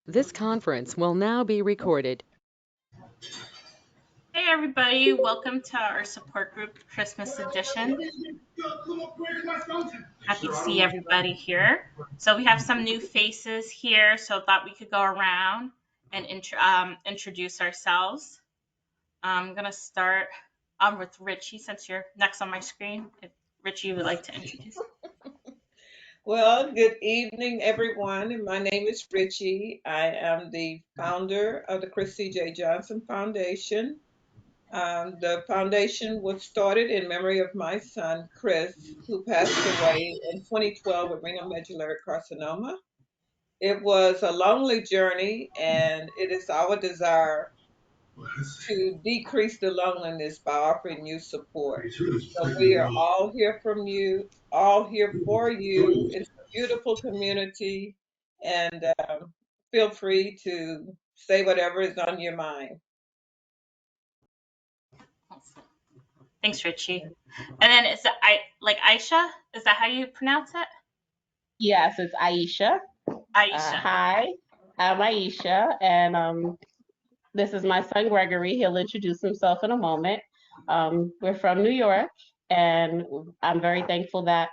This conference will now be recorded. Hey everybody, welcome to our support group Christmas edition. Happy to see everybody here. So we have some new faces here, so I thought we could go around and introduce ourselves. I'm gonna start with Richie since you're next on my screen. If Richie would like to introduce. Well, good evening, everyone. My name is Richie. I am the founder of the Chris C.J. Johnson Foundation. The foundation was started in memory of my son, Chris, who passed away in 2012 with renal medullary carcinoma. It was a lonely journey, and it is our desire to decrease the loneliness by offering you support. So we are all here from you, all here for you. It's a beautiful community, and feel free to say whatever is on your mind. Thanks, Richie. And then is it Aisha? Is that how you pronounce it? Yes, it's Aisha. Aisha. Hi, I'm Aisha, and this is my son Gregory. He'll introduce himself in a moment. We're from New York, and I'm very thankful that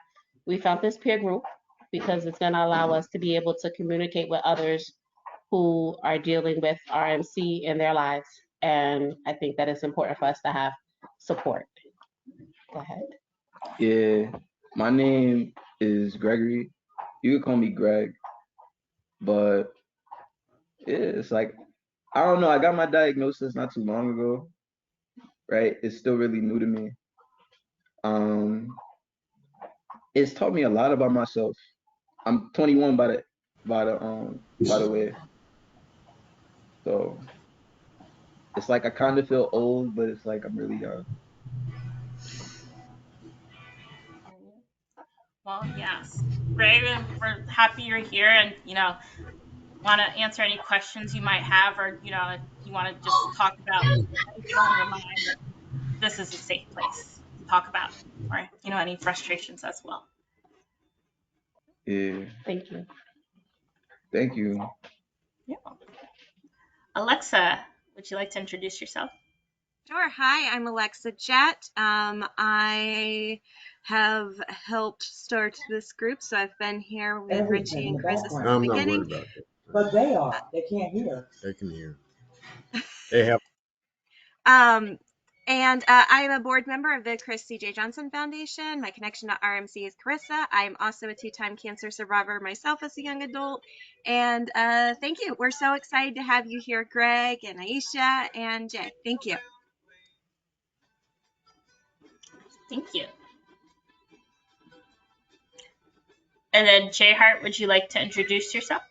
we found this peer group because it's going to allow us to be able to communicate with others who are dealing with RMC in their lives. And I think that it's important for us to have support. Go ahead. Yeah, my name is Gregory. You can call me Greg, but yeah, it's like I don't know. I got my diagnosis not too long ago, right? It's still really new to me. Um, it's taught me a lot about myself. I'm 21 by the way, so it's like I kind of feel old, but it's like I'm really young. Well, yes. Greg, we're happy you're here and, want to answer any questions you might have or, if you want to just talk about anything on your mind. This is a safe place to talk about or, any frustrations as well. Yeah, Thank you. thank you. Yeah. Alexa, would you like to introduce yourself? Sure. Hi, I'm Alexa Jett. I have helped start this group, so I've been here with Richie and Chris since the I'm not beginning. worried about that. But they are. They can't hear. They can hear. They have. And I am a board member of the Chris C.J. Johnson Foundation. My connection to RMC is Carissa. I'm also a two-time cancer survivor myself as a young adult. And thank you. We're so excited to have you here, Greg and Aisha and Jay. Thank you. Thank you. And then Jay Hart, would you like to introduce yourself?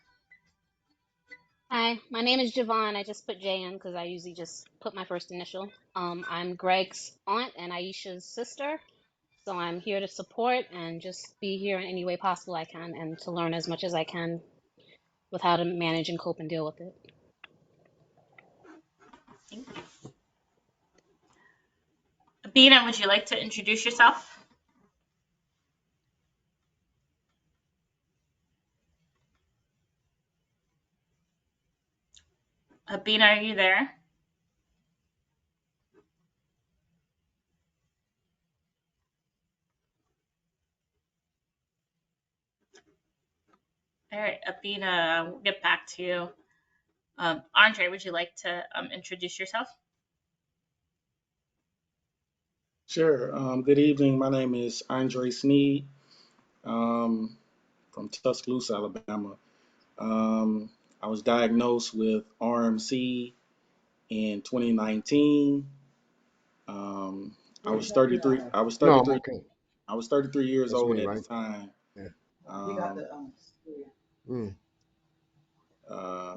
Hi, my name is Javon. I just put J in because I usually just put my first initial. I'm Greg's aunt and Aisha's sister, so I'm here to support and just be here in any way possible I can and to learn as much as I can with how to manage and cope and deal with it. Thank you. Abina, would you like to introduce yourself? Abina, are you there? All right, Abina, we'll get back to you. Andre, would you like to introduce yourself? Sure. Good evening. My name is Andre Sneed from Tuscaloosa, Alabama. I was diagnosed with RMC in 2019. I was 33. I was No, I'm 33. okay. I was 33 years That's old me, at the right? time. Yeah. We got Um, the Mm. uh,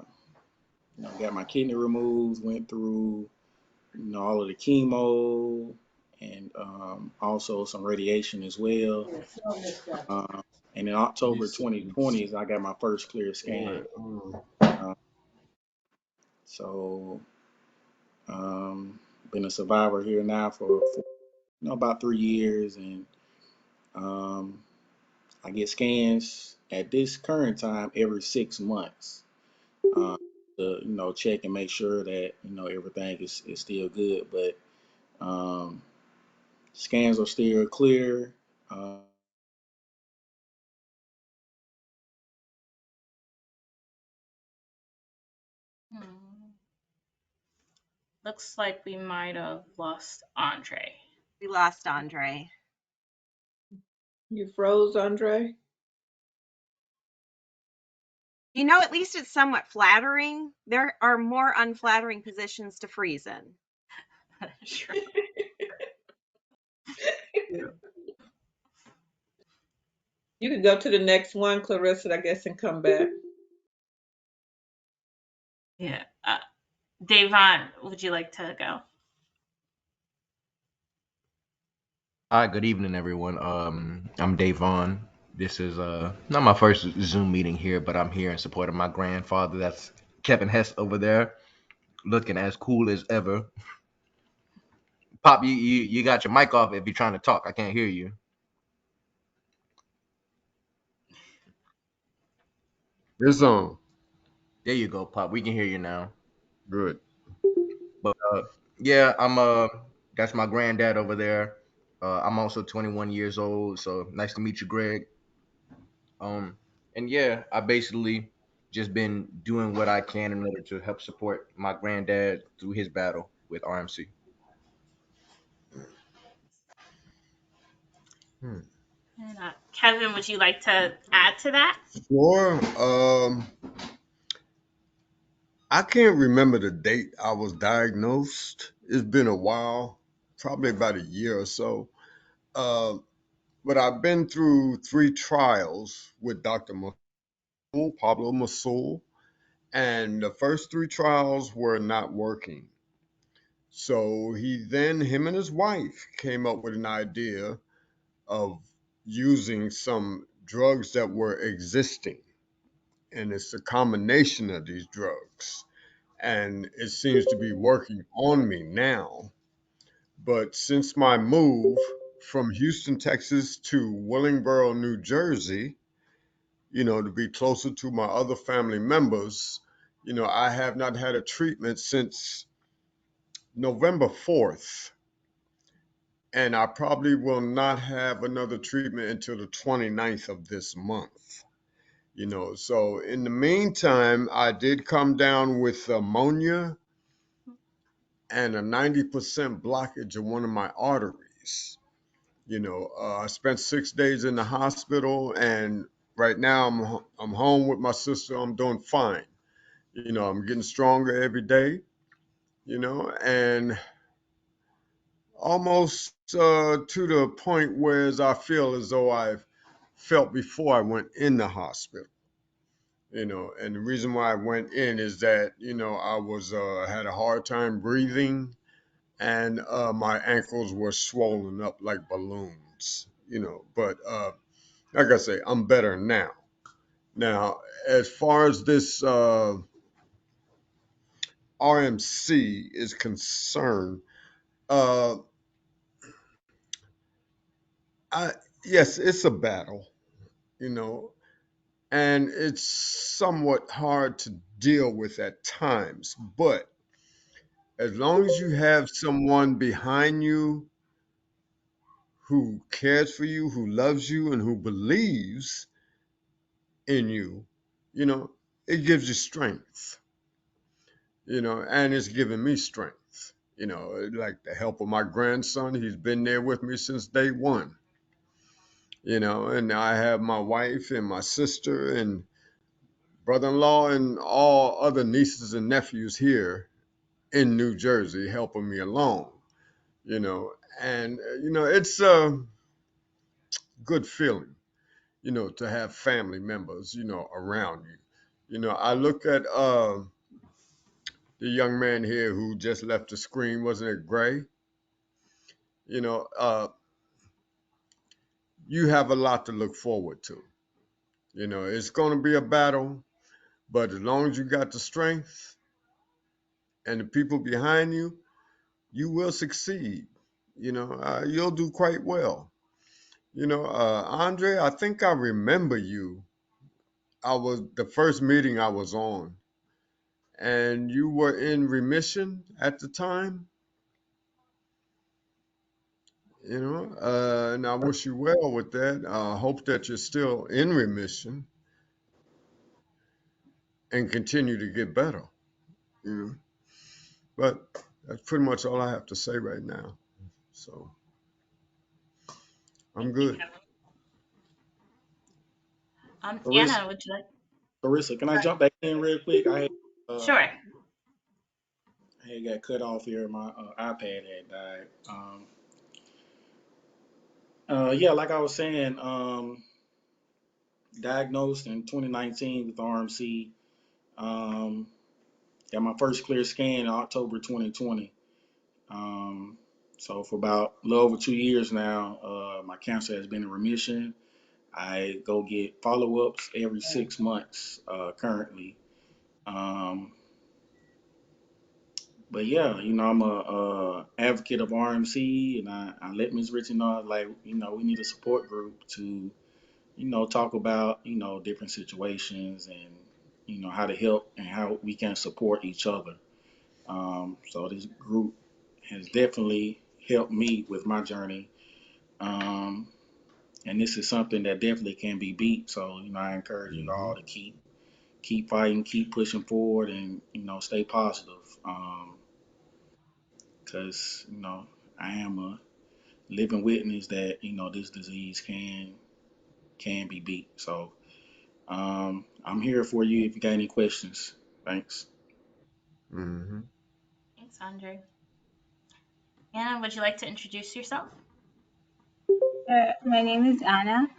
got my kidney removed. Went through, all of the chemo and also some radiation as well. Um, and in October 2020, I got my first clear scan. All Uh, so, been a survivor here now for about 3 years, and I get scans at this current time every 6 months. uh, to check and make sure that everything is still good. But um, scans are still clear. Hmm. Looks like we might have lost Andre. We lost Andre. You froze, Andre? You know, at least it's somewhat flattering. There are more unflattering positions to freeze in. Sure. You can go to the next one, Clarissa, I guess, and come back. Yeah. Davon, would you like to go? Hi, good evening, everyone. I'm Dave Vaughn. This is not my first Zoom meeting here, but I'm here in support of my grandfather. That's Kevin Hess over there, looking as cool as ever. Pop, you got your mic off if you're trying to talk. I can't hear you. It's on. There you go, Pop. We can hear you now. Good. But yeah, I'm that's my granddad over there. I'm also 21 years old, so nice to meet you, Greg. Um, and yeah, I basically just been doing what I can in order to help support my granddad through his battle with RMC. Hmm. And Kevin, would you like to add to that? Sure. I can't remember the date I was diagnosed. It's been a while, probably about a year or so. Uh, but I've been through 3 trials with Dr. Pablo Masul, and the first 3 trials were not working. So him and his wife came up with an idea of using some drugs that were existing, and it's a combination of these drugs, and it seems to be working on me now. But since my move from Houston, Texas to Willingboro, New Jersey, to be closer to my other family members, I have not had a treatment since November 4th, and I probably will not have another treatment until the 29th of this month. So in the meantime, I did come down with ammonia and a 90% blockage of one of my arteries. I spent 6 days in the hospital, and right now I'm home with my sister. I'm doing fine. I'm getting stronger every day. And almost to the point where I feel as though I've felt before I went in the hospital. And the reason why I went in is that I was had a hard time breathing, and my ankles were swollen up like balloons. But like I say, I'm better now. Now, as far as this RMC is concerned, uh, I yes, it's a battle, you know, and it's somewhat hard to deal with at times. But as long as you have someone behind you who cares for you, who loves you, and who believes in you, you know, it gives you strength, and it's given me strength. Like the help of my grandson, he's been there with me since day one, and I have my wife and my sister and brother-in-law and all other nieces and nephews here in New Jersey helping me along, you know, and, it's a good feeling, to have family members, around you. I look at the young man here who just left the screen, wasn't it Gray? You know, uh, you have a lot to look forward to. It's going to be a battle, but as long as you got the strength and the people behind you, you will succeed. You'll do quite well. Andre, I think I remember you. I was the first meeting I was on. and you were in remission at the time. And I wish you well with that. I hope that you're still in remission and continue to get better. You know, but that's pretty much all I have to say right now. So I'm Thank you, good. Kevin. Larissa, Anna, would you like? Larissa, can I jump back in real quick? Sure. I had got cut off here. My iPad had died. Yeah, like I was saying, diagnosed in 2019 with RMC. Um, got my first clear scan in October 2020. So for about a little over 2 years now, my cancer has been in remission. I go get follow-ups every 6 months currently. Um, but yeah, I'm a advocate of RMC, and I let Ms. Richard know, like, we need a support group to, talk about, different situations and, how to help and how we can support each other. So this group has definitely helped me with my journey. And this is something that definitely can be beat. So, I encourage you all to keep fighting, keep pushing forward, and, stay positive. Because, I am a living witness that, this disease can be beat. So, I'm here for you if you got any questions. Thanks. Mm-hmm. Thanks, Andre. Anna, would you like to introduce yourself? My name is Anna.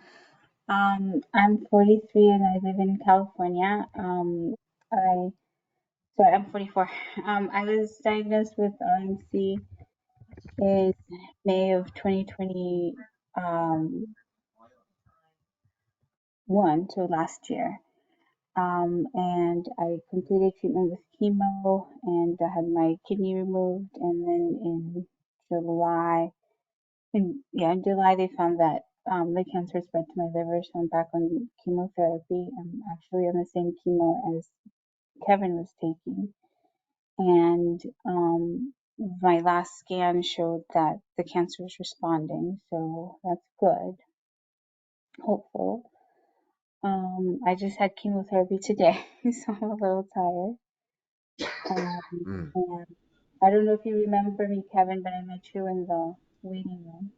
I'm 43 and I live in California. I'm 44. I was diagnosed with RMC in May of 2021, so last year. And I completed treatment with chemo and I had my kidney removed. And then in July they found that the cancer spread to my liver, so I'm back on chemotherapy. I'm actually on the same chemo as Kevin was taking. And my last scan showed that the cancer is responding, so that's good, hopeful. I just had chemotherapy today, so I'm a little tired. And I don't know if you remember me, Kevin, but I met you in the waiting room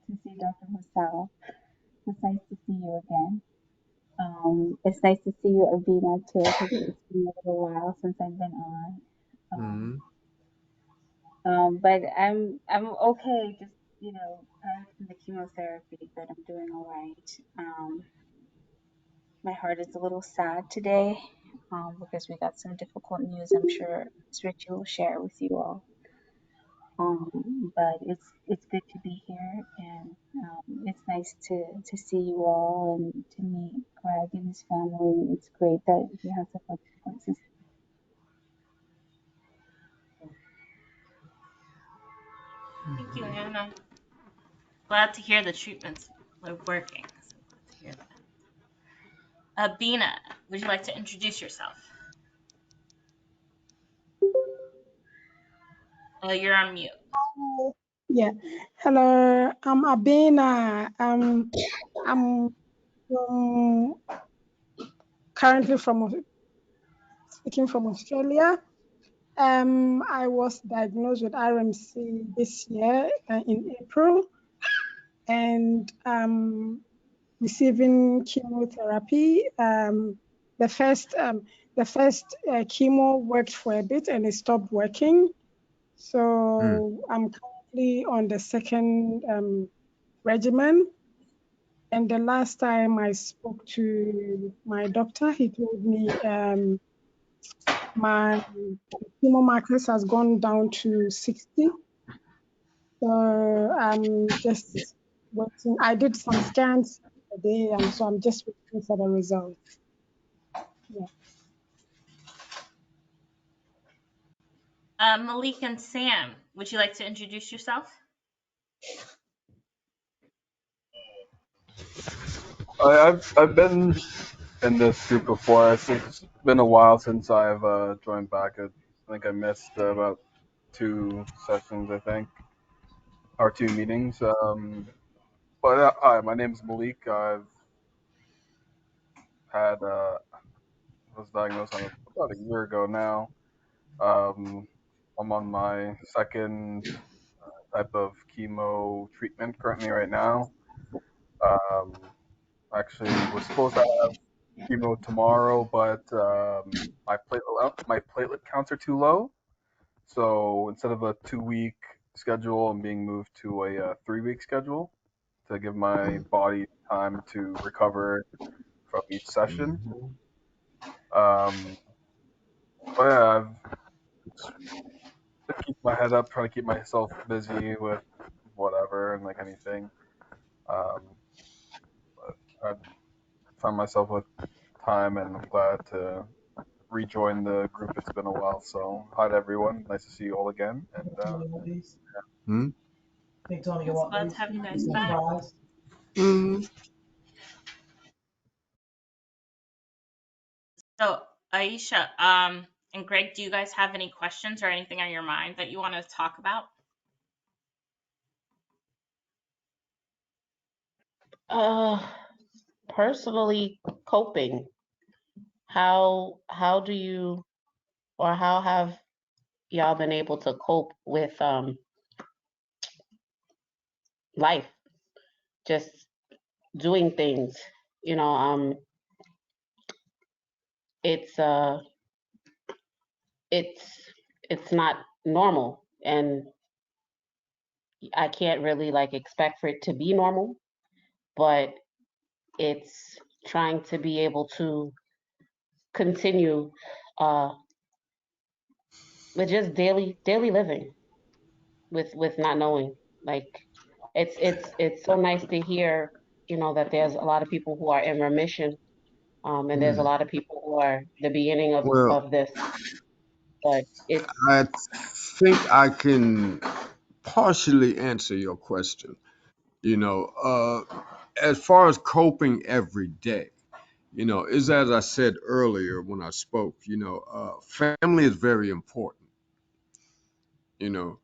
to see Dr. Masao. It's nice to see you again. It's nice to see you, Abina, too, because it's been a little while since I've been on. But I'm okay, just prior to the chemotherapy, but I'm doing all right. My heart is a little sad today, because we got some difficult news. I'm sure Ms. Richie will share with you all. But it's good to be here, and it's nice to see you all and to meet Greg and his family. It's great that he has a bunch of support system. Thank you, Anna. Glad to hear the treatments are working. So glad to hear that. Bina, would you like to introduce yourself? You're on mute. Yeah. Hello, I'm Abina. I'm currently speaking from Australia. I was diagnosed with RMC this year in April, and receiving chemotherapy. The first chemo worked for a bit and it stopped working. So I'm currently on the second regimen. And the last time I spoke to my doctor, he told me my chemo markers has gone down to 60. So I'm just waiting. I did some scans today, so I'm just waiting for the results. Yeah. Malik and Sam, would you like to introduce yourself? I've been in this group before. It's been a while since I've joined back. I think I missed about 2 sessions, I think, or 2 meetings. But hi, my name is Malik. I've had was diagnosed on about a year ago now. Um, I'm on my second type of chemo treatment currently right now. Um, actually was supposed to have chemo tomorrow, but my platelet counts are too low. So instead of a 2 week schedule, I'm being moved to a 3 week schedule to give my body time to recover from each session. Um, but yeah, I've to keep my head up, trying to keep myself busy with whatever and like anything. Um, but I found myself with time, and I'm glad to rejoin the group. It's been a while, so hi to everyone. Nice to see you all again. And Tony, you want these? Hmm? Think Tony, you Yes, want glad to these? have you guys Some back. fries? Mm. So, Aisha, and Greg, do you guys have any questions or anything on your mind that you want to talk about? Uh, Personally, coping. How do you, or how have y'all been able to cope with life, just doing things? You know, it's it's it's not normal, and I can't really like expect for it to be normal, but it's trying to be able to continue uh with just daily living with not knowing. Like it's so nice to hear, that there's a lot of people who are in remission, and there's a Hmm. lot of people who are the beginning of Well, of this, but it's I think I can partially answer your question. You know, as far as coping every day, is as I said earlier when I spoke, family is very important. You know,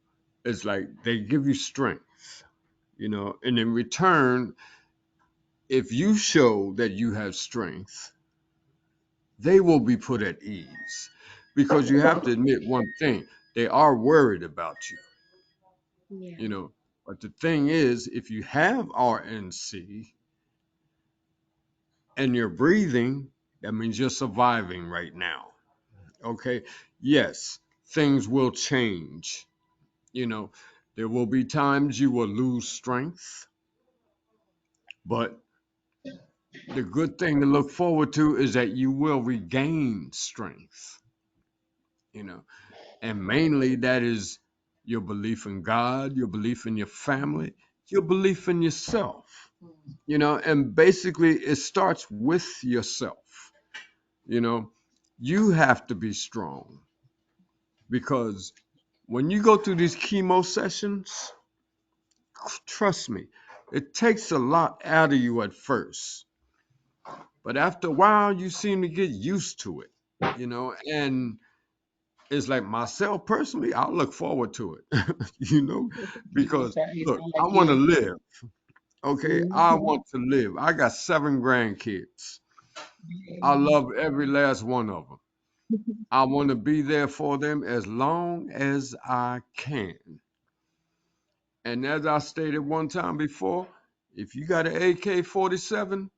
it's like they give you strength, and in return, if you show that you have strength, they will be put at ease because you have to admit one thing, they are worried about you, yeah. you know. But the thing is, if you have RNC and you're breathing, that means you're surviving right now. Okay. Yes, things will change. You know, there will be times you will lose strength, but the good thing to look forward to is that you will regain strength, you know, and mainly that is your belief in God, your belief in your family, your belief in yourself, and basically it starts with yourself, you know. You have to be strong because when you go through these chemo sessions, trust me, it takes a lot out of you at first, but after a while you seem to get used to it, and it's like myself personally, I look forward to it, because You look, sound I like want to you. live. Okay, I Mhm. want to live. I got 7 grandkids. I love every last one of them. I want to be there for them as long as I can. And as I stated one time before, if you got an AK-47,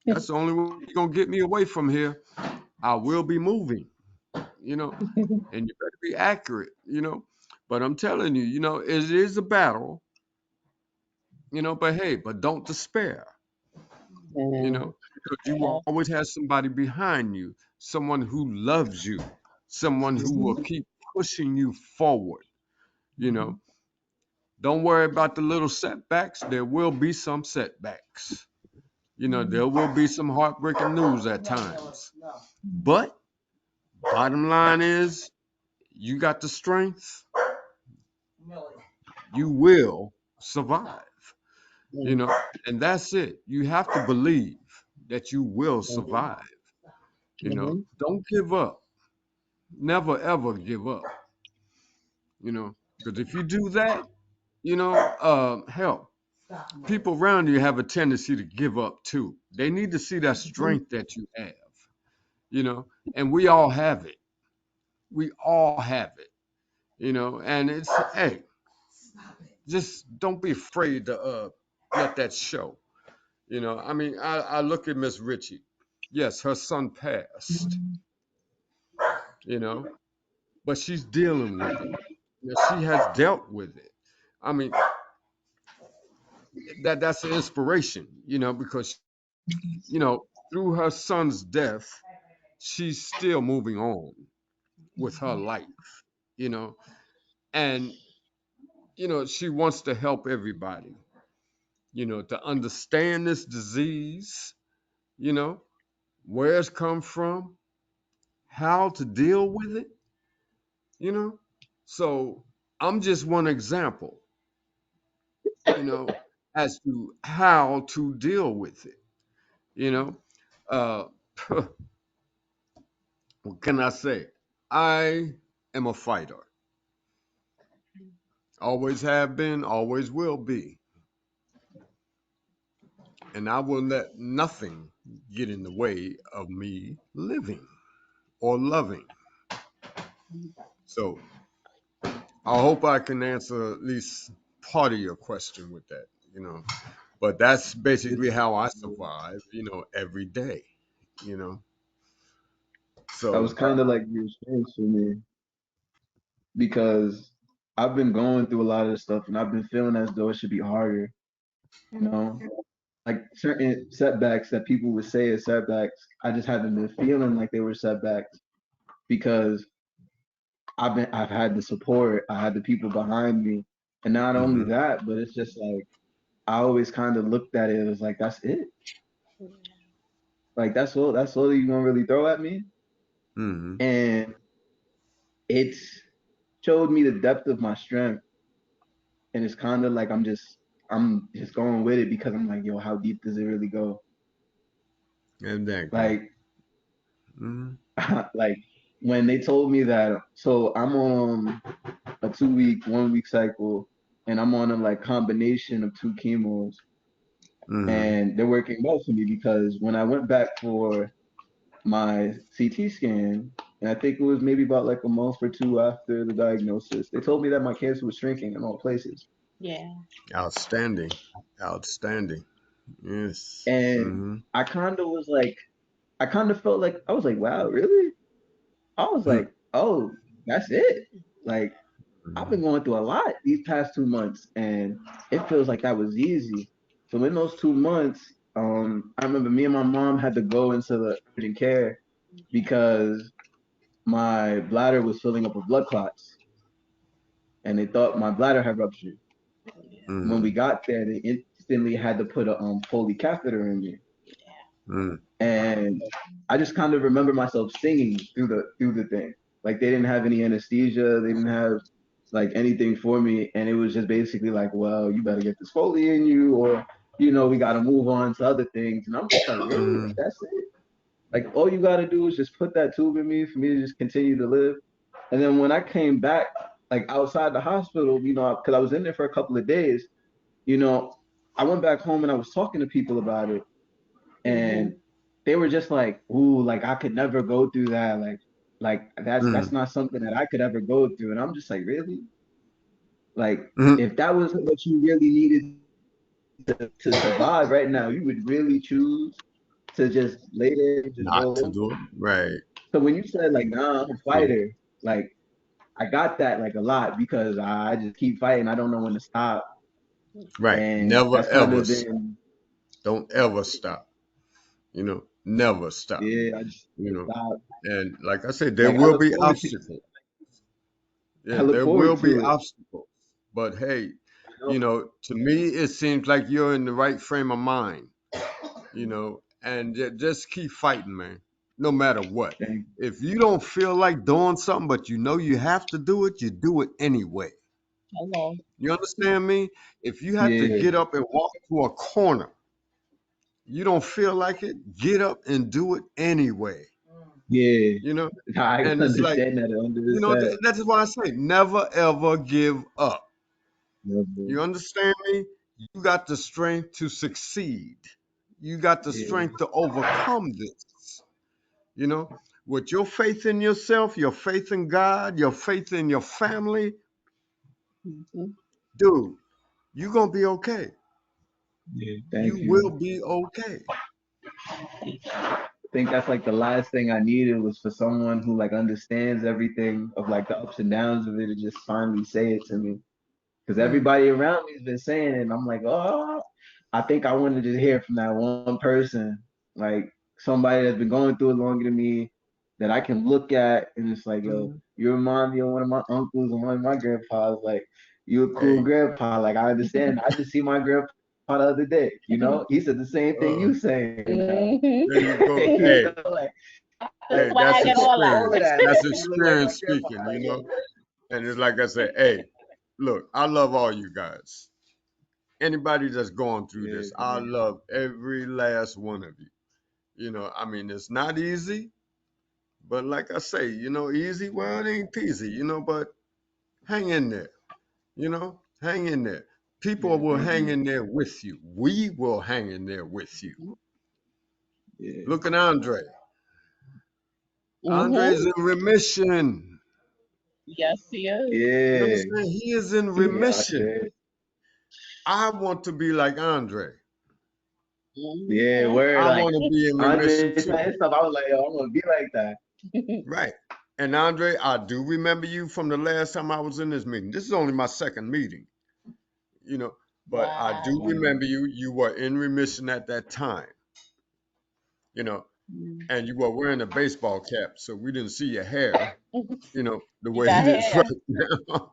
that's the only way you're gonna get me away from here. I will be moving, you know, and you better be accurate. But I'm telling you, it is a battle, but hey, but don't despair, Mm, because you will always have somebody behind you, someone who loves you, someone who will keep pushing you forward, you know. Don't worry about the little setbacks. There will be some setbacks. There will be some heartbreaking news at times. But bottom line is, you got the strength, you will survive, mm, and that's it. You have to believe. that you will Mhm. survive. Mhm. Don't give up. Never ever give up. Because if you do that, hell, people around you have a tendency to give up too. They need to see that strength that you have, and we all have it. We all have it, and it's, hey, just don't be afraid to let that show. I mean, I look at Miss Ritchie. Yes, her son passed, you know, but she's dealing with it. She has dealt with it. I mean, that's an inspiration, because through her son's death, she's still moving on with her life, you know, and she wants to help everybody, to understand this disease, you know, where it's come from, how to deal with it, you know. So I'm just one example, you know, as to how to deal with it, you know. Uh, what can I say? I am a fighter. Always have been, always will be. And I will let nothing get in the way of me living or loving. So I hope I can answer at least part of your question with that, you know. But that's basically how I survive, every day, you know. That was So, kind of like reassurance for me because I've been going through a lot of this stuff and I've been feeling as though it should be harder, you know? Like certain setbacks that people would say is setbacks, I just haven't been feeling like they were setbacks because I've had the support, I had the people behind me. And not only hmm that, but it's just like I always kind of looked at it as like that's it. Like that's all you gonna really throw at me. hmm And it's showed me the depth of my strength. And it's kind of like I'm just going with it because I'm like, yo, how deep does it really go? exactly. Like hmm like when they told me that, so I'm on a 2 week, 1 week cycle, and I'm on a like combination of two chemos, hmm and they're working well for me because when I went back for my CT scan, and I think it was maybe about like a month or two after the diagnosis, they told me that my cancer was shrinking in all places. Yeah. Outstanding. Outstanding. Yes. And I kind of was like, I kind of felt like, I was like, wow, really? I was hmm like, oh, that's it. Like, I've hmm been going through a lot these past 2 months, and it feels like that was easy. So in those 2 months, I remember me and my mom had to go into the urgent care because my bladder was filling up with blood clots, and they thought my bladder had ruptured. When we hmm got there, they instantly had to put a Foley catheter in me, hmm and I just kind of remember myself singing through the thing. Like they didn't have any anesthesia, they didn't have like anything for me, and it was just basically like, well, you better get this Foley in you, or we got to move on to other things. And I'm just like, really, hmm like that's it. Like all you got to do is just put that tube in me for me to just continue to live. And then when I came back, like outside the hospital, because I was in there for a couple of days, you know, I went back home and I was talking to people about it, and they were just like, "Ooh, like I could never go through that. Like that's hmm not something that I could ever go through." And I'm just like, really? Like hmm if that was what you really needed to survive right now, you would really choose to just lay there and just Not roll to over. do it. Right. So when you said like, "Nah, I'm a True. fighter," like I got that like a lot because I just keep fighting. I don't know when to stop, Right. and Never that's kind ever of stop. been, Don't ever stop. Never stop. yeah. I just You know, stop. and like I said, there Like I will look be forward to, obstacles. Yeah, I look there will forward be to it. obstacles. But hey, You know? to me, it seems like you're in the right frame of mind, and just keep fighting, man, no matter what. Thank If you don't feel like doing something, but you know you have to do it, you do it anyway. Hello. You understand me? If you have to you. get up and walk to a corner, You don't feel like it, get up and do it anyway. Yeah, You know, I and it's like, understand that 100%. that's why I say never ever give up. Never. You understand me? You got the strength to succeed. You got the Yeah, strength to overcome this. You know, with your faith in yourself, your faith in God, your faith in your family, Mhm. dude, you're going to be okay. yeah. You Thank you. will be okay. I think that's like the last thing I needed was for someone who like understands everything of like the ups and downs of it to just finally say it to me. Because Mm, everybody around me's been saying it, and I'm like, oh, I think I wanted to hear from that one person, like somebody that's been going through it longer than me, that I can look at, and it's like, yo, mm. you remind me of one of my uncles and one of my grandpas. Like, you a cool Hey, grandpa. Like, I understand. I just see my grandpa the other day. You know, he said the same thing uh, you saying now. Mhm. there you go. You Hey, know, like, The that's swag and all all that. of experience. that. That's Like, you look like my experience grandpa. speaking, Like, yo, And it's like I said, hey, look, I love all you guys. Anybody that's going through yeah, this, I man. love every last one of you. I mean, it's not easy, but like I say, easy, well, it ain't peasy, but hang in there, hang in there. People Yeah, will thank hang you. in there with you. We will hang in there with you. Yeah, Look at Andre. Mhm. Andre's in remission. Yes, he is. You yeah, understand? He is in yeah. I remission. said, I want to be like Andre. yeah, Mhm. word. I Like want to be in remission Andre too. saying stuff, I was like, yo, I'm gonna be like that. Right. And Andre, I do remember you from the last time I was in this meeting. This is only my second meeting, you know, but I do Wow. remember you. You were in remission at that time, you know, Mm. and you were wearing a baseball cap, so we didn't see your hair, the You way got it is hair. right now.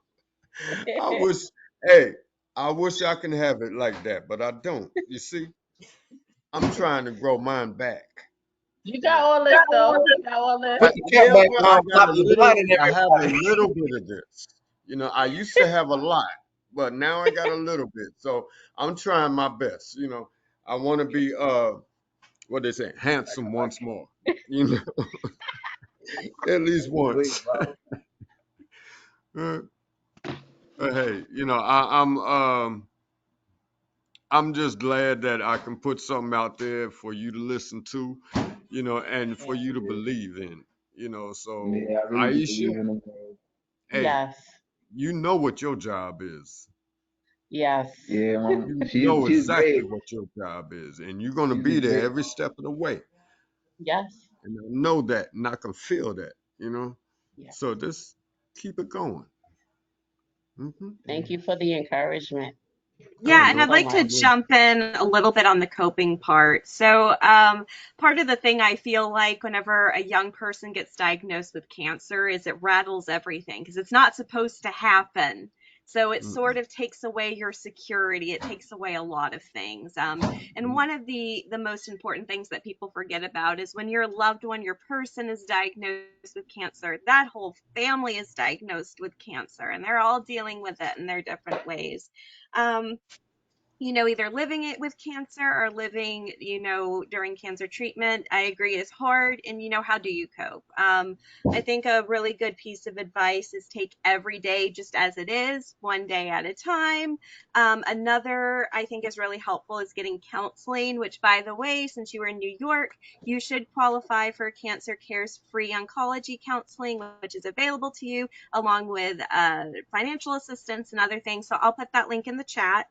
I wish, hey, I wish I can have it like that, but I don't. You see, I'm trying to grow mine back. You You got know, all this though. You got all this. Put the cap Yeah, back well, on, flop your blood in I have a everybody. little bit of this. I used to have a lot, but now I got a little bit. So I'm trying my best. I want to be what they say, handsome once more. You know, at least Wait, once. bro. Uh, hey, I'm just glad that I can put something out there for you to listen to, and for Yeah. you to Yeah, believe in. So yeah, I really do Aisha, believe in them, bro. hey, Yes. you know what your job is. Yes. Yeah, mom, You she's know she's exactly great. what your job is, and you're gonna She's a be there great every mom. step of the way. Yes. And I know that, and I can feel that. Yeah. So just keep it going. Thank you for the encouragement. Oh, Yeah, Thank and you no I'd so like to much. problem. jump in a little bit on the coping part. So, part of the thing I feel like whenever a young person gets diagnosed with cancer is it rattles everything because it's not supposed to happen. So it sort Mm-mm. of takes away your security. It takes away a lot of things. And one of the most important things that people forget about is when your loved one, your person is diagnosed with cancer, that whole family is diagnosed with cancer, and they're all dealing with it in their different ways. Um, either living it with cancer or living, during cancer treatment, I agree is hard. And, how do you cope? I think a really good piece of advice is take every day just as it is, one day at a time. Another I think is really helpful is getting counseling, which, by the way, since you were in New York, you should qualify for Cancer Care's free oncology counseling, which is available to you along with financial assistance and other things. So I'll put that link in the chat.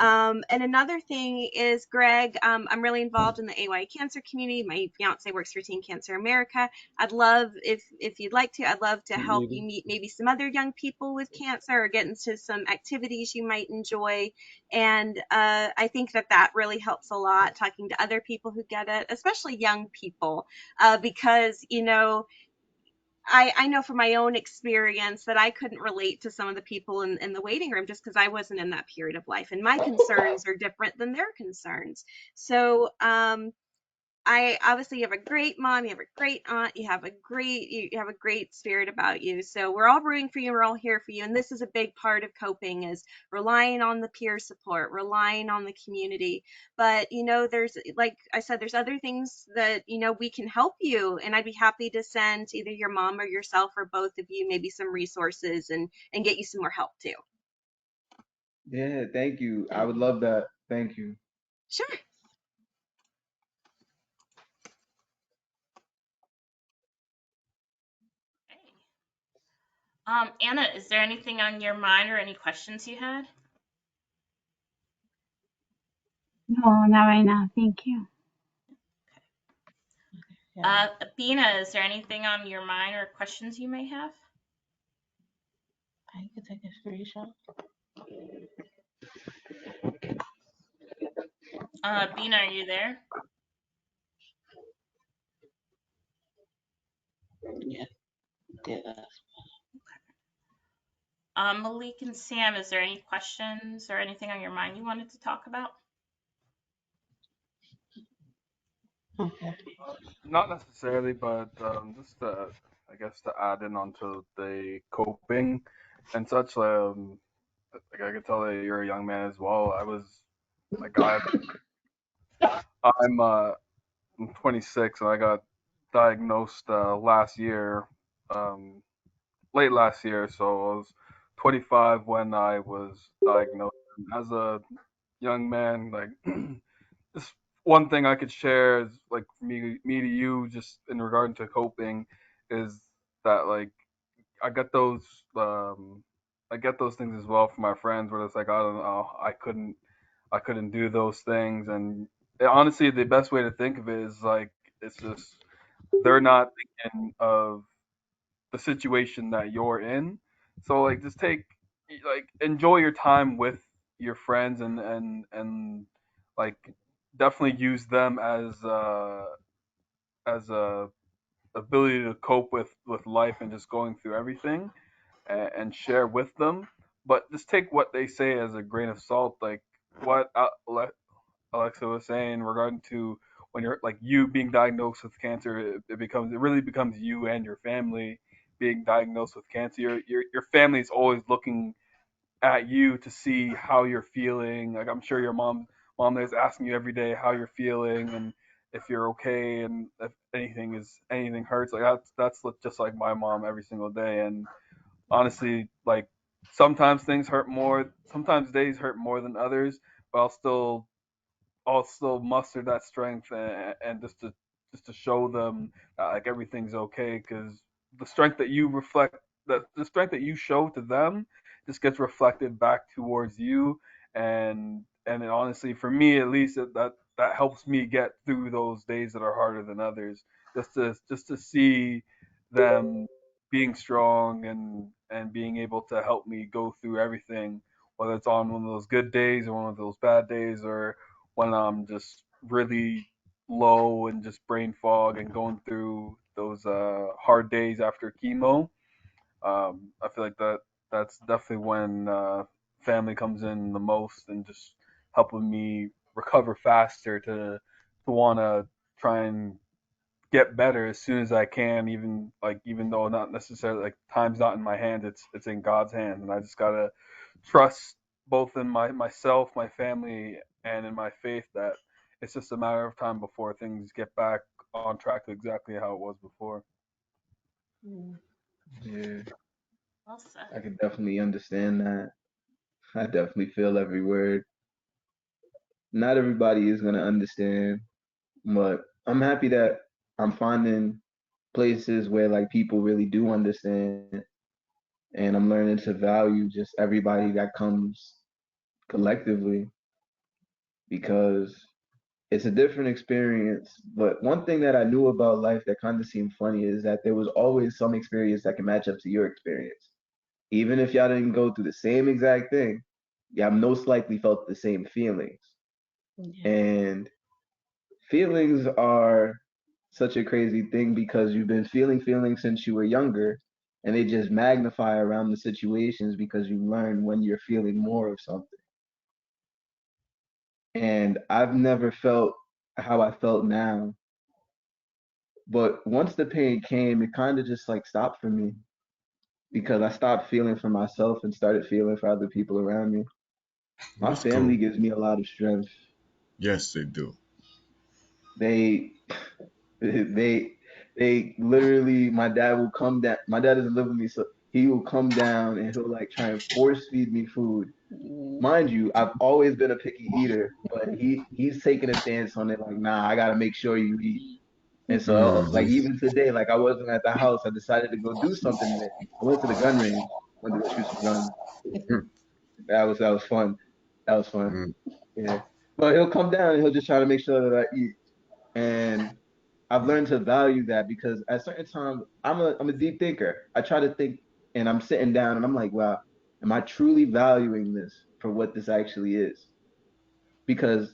And another thing is, Greg, I'm really involved in the AY cancer community. My fiance works for Teen Cancer America. I'd love, if you'd like to, I'd love to help you meet maybe some other young people with cancer or get into some activities you might enjoy. And I think that really helps a lot, talking to other people who get it, especially young people, because, I know from my own experience that I couldn't relate to some of the people in the waiting room just because I wasn't in that period of life, and my concerns are different than their concerns. So, I obviously you have a great mom, you have a great aunt, you have a great spirit about you. So we're all rooting for you, we're all here for you. And this is a big part of coping is relying on the peer support, relying on the community. But there's like I said, there's other things that we can help you. And I'd be happy to send either your mom or yourself or both of you maybe some resources and get you some more help too. Yeah, thank you. I would love that. Thank you. Sure. Okay. Anna, is there anything on your mind or any questions you had? No, not right now. Thank you. Bina, is there anything on your mind or questions you may have? I could take a screenshot. Bina, are you there? Yeah. Malik and Sam, is there any questions or anything on your mind you wanted to talk about? Okay. Not necessarily, but just I guess to add in onto the coping and such. Like I could tell that you're a young man as well. Like I'm 26 and I got diagnosed last year, um, late last year. So I was 25 when I was diagnosed. And as a young man, like just one thing I could share is like me to you, just in regard to coping, is that like I get those um I get those things as well from my friends where it's like I don't know I couldn't do those things, and honestly the best way to think of it is like it's just they're not thinking of the situation that you're in. So like just enjoy your time with your friends and like definitely use them as a ability to cope with life and just going through everything and share with them. But just take what they say as a grain of salt. Like what Alexa was saying regarding to when you're like you being diagnosed with cancer, it really becomes you and your family being diagnosed with cancer. Your family is always looking at you to see how you're feeling. Like I'm sure your mom is asking you every day how you're feeling and if you're okay and if anything hurts. Like that's just like my mom every single day. And honestly, like sometimes things hurt more, sometimes days hurt more than others, but I'll still muster that strength and just to show them that like everything's okay because the strength that you reflect that the strength that you show to them just gets reflected back towards you and it honestly for me at least that helps me get through those days that are harder than others just to see them being strong and being able to help me go through everything whether it's on one of those good days or one of those bad days or when I'm just really low and just brain fog and going through those hard days after chemo. I feel like that's definitely when family comes in the most and just helping me recover faster to want to try and get better as soon as I can, even though not necessarily like time's not in my hands, it's in God's hand, and I just gotta trust both in myself, my family, and in my faith that it's just a matter of time before things get back on track to exactly how it was before. Yeah, Well said. I can definitely understand that. I definitely feel every word. Not everybody is gonna understand, but I'm happy that I'm finding places where like people really do understand, and I'm learning to value just everybody that comes collectively because it's a different experience. But one thing that I knew about life that kind of seemed funny is that there was always some experience that can match up to your experience. Even if y'all didn't go through the same exact thing, y'all most likely felt the same feelings. Yeah. And feelings are such a crazy thing because you've been feeling feelings since you were younger and they just magnify around the situations because you learn when you're feeling more of something. And I've never felt how I felt now But once the pain came, it kind of just like stopped for me because I stopped feeling for myself and started feeling for other people around me. My That's family cool. gives me a lot of strength. Yes, they do. They they they literally, my dad will come down. My dad doesn't live with me, so he will come down and he'll like try and force feed me food. Mind you, I've always been a picky eater, but he's taking a stance on it like, nah, I gotta make sure you eat. And so like Hmm. even today, like I wasn't at the house, I decided to go do something today. I went to the gun range, went to go shoot some guns. That was fun. That was fun. Yeah. But he'll come down and he'll just try to make sure that I eat. And I've learned to value that because at certain times I'm a deep thinker. I try to think and I'm sitting down and I'm like, wow, am I truly valuing this for what this actually is? Because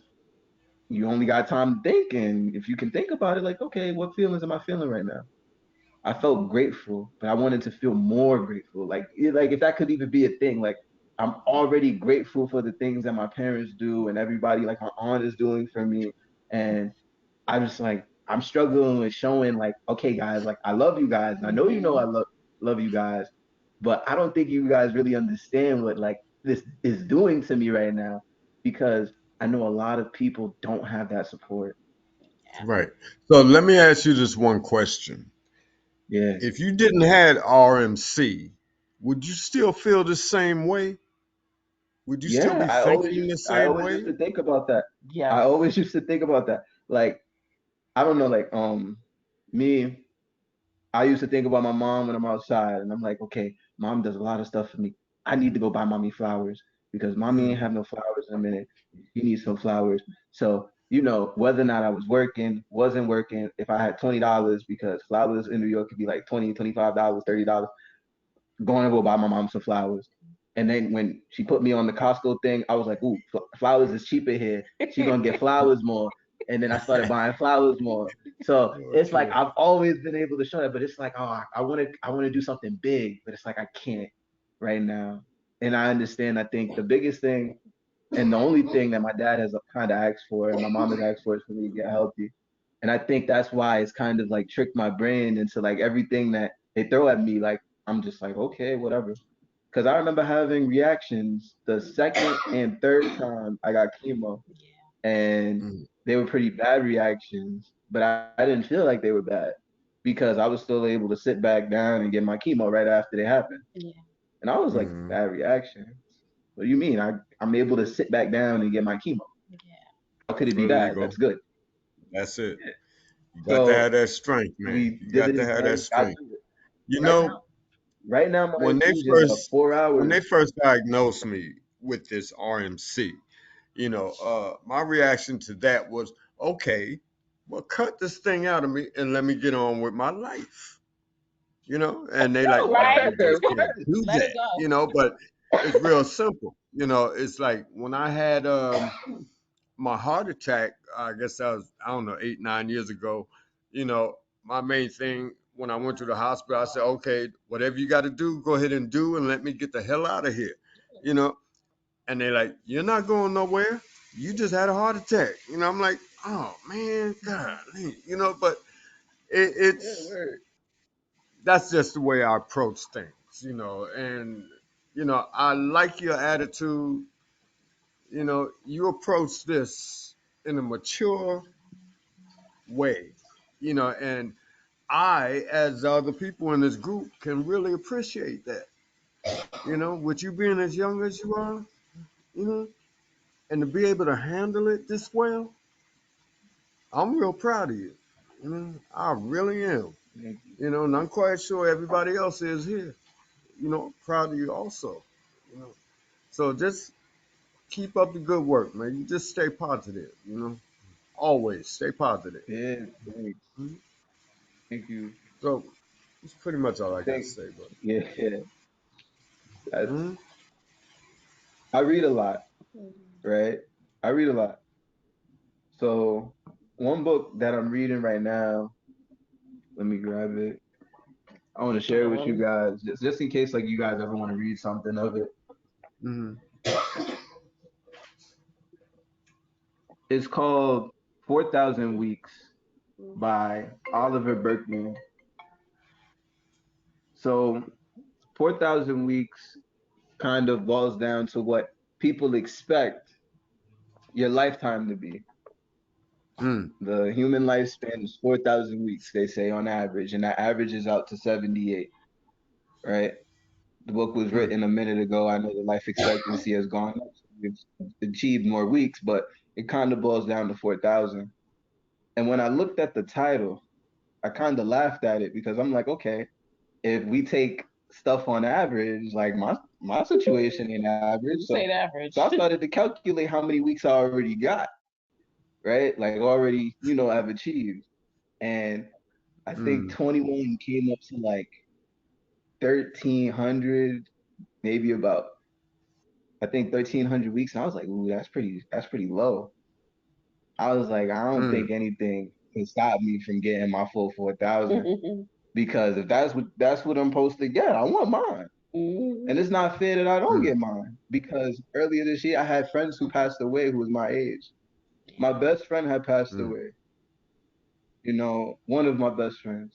you only got time to think, and if you can think about it, like, okay, what feelings am I feeling right now? I felt grateful, but I wanted to feel more grateful. Like if that could even be a thing, like I'm already grateful for the things that my parents do and everybody, like my aunt is doing for me. And I just like I'm struggling with showing like, okay, guys, like I love you guys. And I know you know I love you guys, but I don't think you guys really understand what like this is doing to me right now because I know a lot of people don't have that support. Right. So let me ask you this one question. Yeah. If you didn't had RMC, would you still feel the same way? Would you still Yeah, be I always thinking the used I same always used way? to think about that. I Yes. always used to think about that. Like, I don't know, like me, I used to think about my mom when I'm outside and I'm like, okay, mom does a lot of stuff for me. I need to go buy mommy flowers because mommy ain't Mm, have no flowers in a minute. She needs some flowers. So, whether or not I was working, wasn't working, if I had $20 because flowers in New York could be like 20, $25, $30, going to go buy my mom some flowers. And then when she put me on the Costco thing, I was like, ooh, flowers is cheaper here. She gonna get flowers more. And then I started buying flowers more. So it's like okay. I've always been able to show that, but it's like, oh, I want to do something big, but it's like I can't right now. And I understand. I think the biggest thing and the only thing that my dad has kind of asked for and my mom has asked for is for me to get healthy. And I think that's why it's kind of like tricked my brain into like everything that they throw at me. Like I'm just like, okay, whatever. Because I remember having reactions the second and third time I got chemo, and Mm, they were pretty bad reactions, but I didn't feel like they were bad because I was still able to sit back down and get my chemo right after they happened. Yeah. And I was like, mm. bad reaction? What do you mean? I'm able to sit back down and get my chemo. How could it be Well, there you bad? go. That's good. That's it. You got to have So that strength, man. we You did got it to have that again, got strength. through it. You Right know, now, right now my when they infusions are first 4 hours. diagnosed me with this RMC, my reaction to that was, okay, well, cut this thing out of me and let me get on with my life. And they like, no, Right. we just can't do Let it that, go. but it's real simple. It's like when I had my heart attack, I guess that was, I don't know, 8, 9 years ago, you know, my main thing when I went to the hospital, I said, okay, whatever you got to do, go ahead and do and let me get the hell out of here, you know. And they like, you're not going nowhere. You just had a heart attack. I'm like, oh man, God, but Yeah, it's word. that's just the way I approach things. And I like your attitude. You approach this in a mature way, and I, as the other people in this group, can really appreciate that. With you being as young as you are, you know, and to be able to handle it this well, I'm real proud of you. I really am. Thank you. And I'm quite sure everybody else is here. Proud of you also. You know, so just keep up the good work, man. You just stay positive. Always stay positive. Yeah, thanks. Mhm. Thank you. So that's pretty much all I got to Thank. say, bro. Yeah, yeah. That's. Mhm. I read a lot, right? I read a lot. So one book that I'm reading right now, let me grab it. I want to share it with you guys, just in case like you guys ever want to read something of it. Mhm. It's called 4,000 Weeks. by Oliver Berkman. So 4,000 weeks kind of boils down to what people expect your lifetime to be. The human lifespan is 4,000 weeks, they say on average, and that averages out to 78, right? The book was written a minute ago. I know the life expectancy has gone up, so we've achieved more weeks, but it kind of boils down to 4,000. And when I looked at the title, I kind of laughed at it because I'm like, okay, if we take stuff on average, like my situation ain't average, so average. I started to calculate how many weeks I already got, right? Like already, I've achieved, and I think 21 came up to like 1,300, maybe about I think 1,300 weeks, and I was like, ooh, that's pretty low. I was like, I don't think anything can stop me from getting my full 4,000 because if that's what I'm supposed to get, I want mine. And it's not fair that I don't get mine because earlier this year I had friends who passed away who was my age. My best friend had passed away. One of my best friends.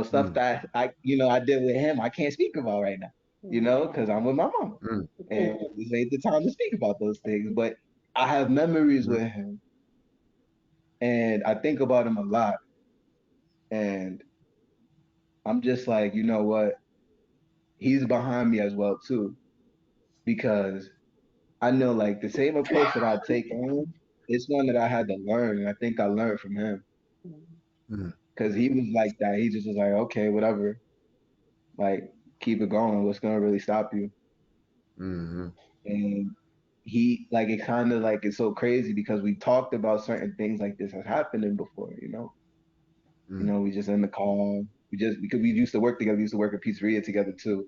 Stuff that I did with him, I can't speak about right now. Because I'm with my mom, and this ain't the time to speak about those things. But I have memories with him, and I think about him a lot. And I'm just like, you know what? He's behind me as well too, because I know like the same approach that I take on, it's one that I had to learn, and I think I learned from him because he was like that. He just was like, okay, whatever, like keep it going. What's gonna really stop you? And he like it kind of like it's so crazy because we talked about certain things like this has happening before. We just in the car. We just because we used to work together. We used to work at pizzeria together too.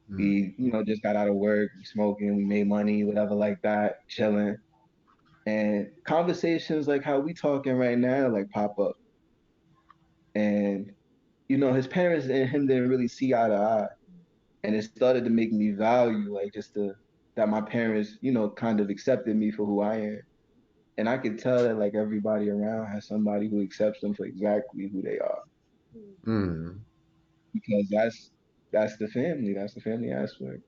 We just got out of work, smoking. We made money, whatever like that, chilling. And conversations like how we talking right now like pop up. And his parents and him didn't really see eye to eye. And it started to make me value like just that my parents, kind of accepted me for who I am. And I could tell that like everybody around has somebody who accepts them for exactly who they are. Because that's the family. That's the family aspect.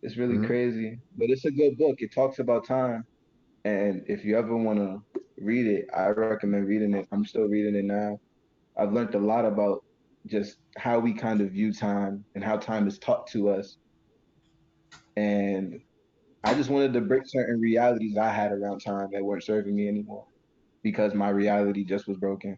It's really crazy. But it's a good book. It talks about time. And if you ever want to read it, I recommend reading it. I'm still reading it now. I've learned a lot about just how we kind of view time and how time is taught to us. And I just wanted to break certain realities I had around time that weren't serving me anymore because my reality just was broken.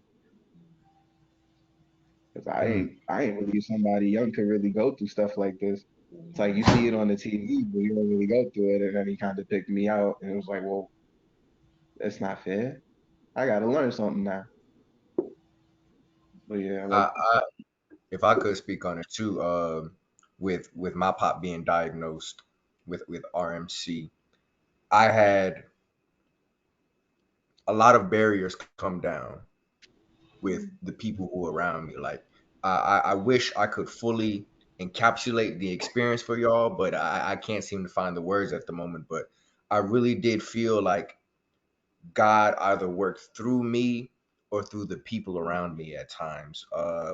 Because I ain't really somebody young could really go through stuff like this. It's like you see it on the TV, but you don't really go through it. And then he kind of picked me out, and it was like, well, that's not fair. I got to learn something now. But yeah, like, If I could speak on it too, with my pop being diagnosed with RMC, I had a lot of barriers come down with the people who are around me. Like I wish I could fully encapsulate the experience for y'all, but I can't seem to find the words at the moment. But I really did feel like God either worked through me or through the people around me at times.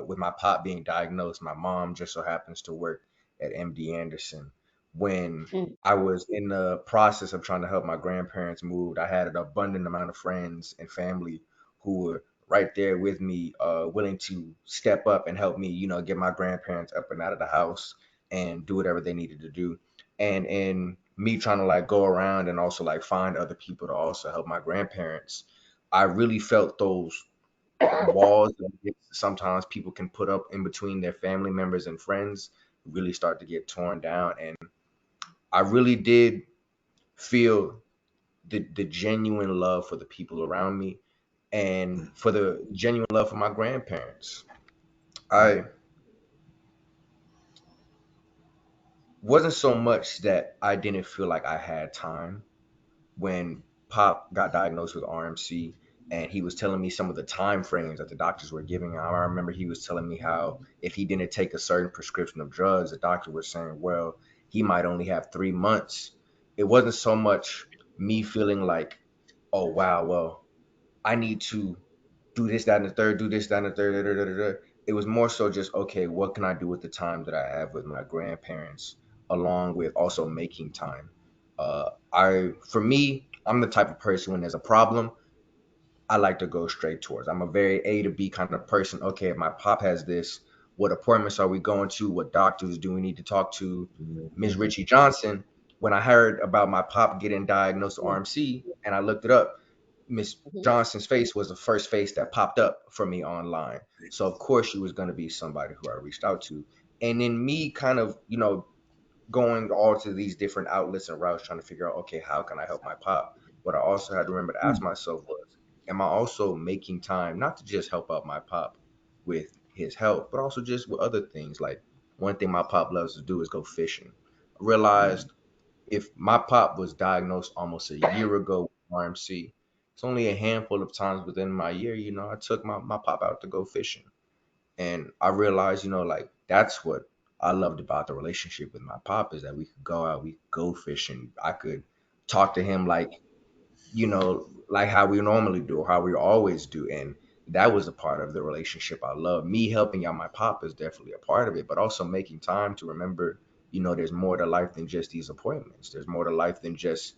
With my pop being diagnosed, my mom just so happens to work at MD Anderson. When I was in the process of trying to help my grandparents move, I had an abundant amount of friends and family who were right there with me, willing to step up and help me, get my grandparents up and out of the house and do whatever they needed to do. And me trying to like go around and also like find other people to also help my grandparents, I really felt those walls that sometimes people can put up in between their family members and friends really start to get torn down. And I really did feel the genuine love for the people around me and for the genuine love for my grandparents. I wasn't so much that I didn't feel like I had time when Pop got diagnosed with RMC, and he was telling me some of the time frames that the doctors were giving him. I remember he was telling me how if he didn't take a certain prescription of drugs, the doctor was saying, well, he might only have 3 months. It wasn't so much me feeling like, oh wow, well, I need to do this, that, and the third, do this, that, and the third. Da, da, da, da, da. It was more so just, okay, what can I do with the time that I have with my grandparents, along with also making time. For me, I'm the type of person when there's a problem, I like to go straight towards. I'm a very A to B kind of person. Okay, if my pop has this, what appointments are we going to? What doctors do we need to talk to? Ms. Richie Johnson, when I heard about my pop getting diagnosed with RMC and I looked it up, Miss Johnson's face was the first face that popped up for me online. So of course she was going to be somebody who I reached out to. And then me kind of, going all to these different outlets and routes trying to figure out, okay, how can I help my pop? What I also had to remember to ask myself was, am I also making time not to just help out my pop with his health, but also just with other things? Like, one thing my pop loves to do is go fishing. I realized if my pop was diagnosed almost a year ago with RMC, it's only a handful of times within my year, I took my pop out to go fishing. And I realized, like, that's what I loved about the relationship with my pop, is that we could go out, we could go fishing. I could talk to him like how we normally do, how we always do. And that was a part of the relationship I love. Me helping out my pop is definitely a part of it, but also making time to remember, there's more to life than just these appointments. There's more to life than just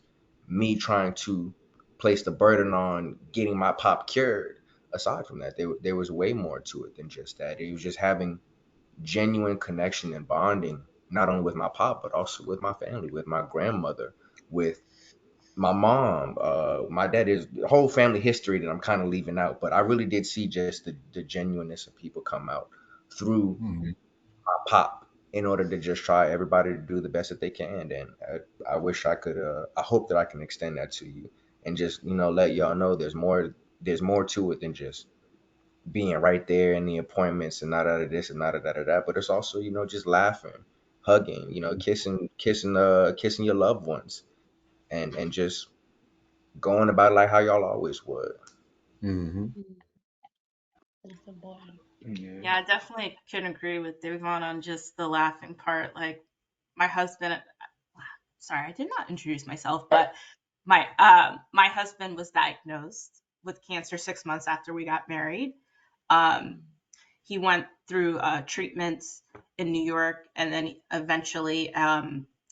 me trying to place the burden on getting my pop cured. Aside from that, there was way more to it than just that. It was just having genuine connection and bonding, not only with my pop, but also with my family, with my grandmother, with my mom, my dad. Is the whole family history that I'm kind of leaving out, but I really did see just the genuineness of people come out through Mhm. my pop in order to just try everybody to do the best that they can. And I wish I could, I hope that I can extend that to you and just, let y'all know there's more to it than just being right there in the appointments and not out of this and not out of that. But it's also, just laughing, hugging, kissing your loved ones, and just going about it like how y'all always would. Mhm. That's important. Yeah. Yeah, I definitely can agree with Devon on just the laughing part. Like my husband, sorry, I did not introduce myself, but my husband was diagnosed with cancer 6 months after we got married. Um, he went through treatments in New York, and then eventually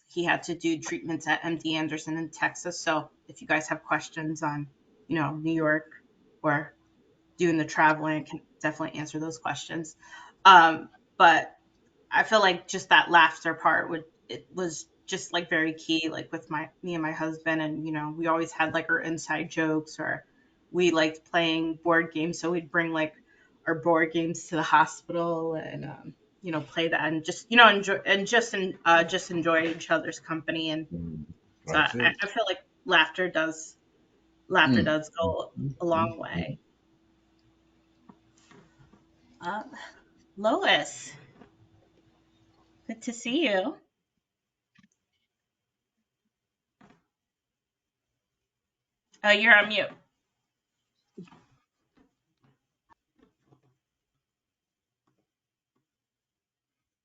he had to do treatments at MD Anderson in Texas. So if you guys have questions on, New York or doing the traveling, I can definitely answer those questions. But I feel like just that laughter part would it was just like very key, like with my me and my husband, and we always had like our inside jokes, or we liked playing board games, so we'd bring like our board games to the hospital and play that and just just enjoy each other's company. And Mhm. so That's it. I feel like laughter does go a long Mhm. way. Um, Lois, good to see you. You're on mute.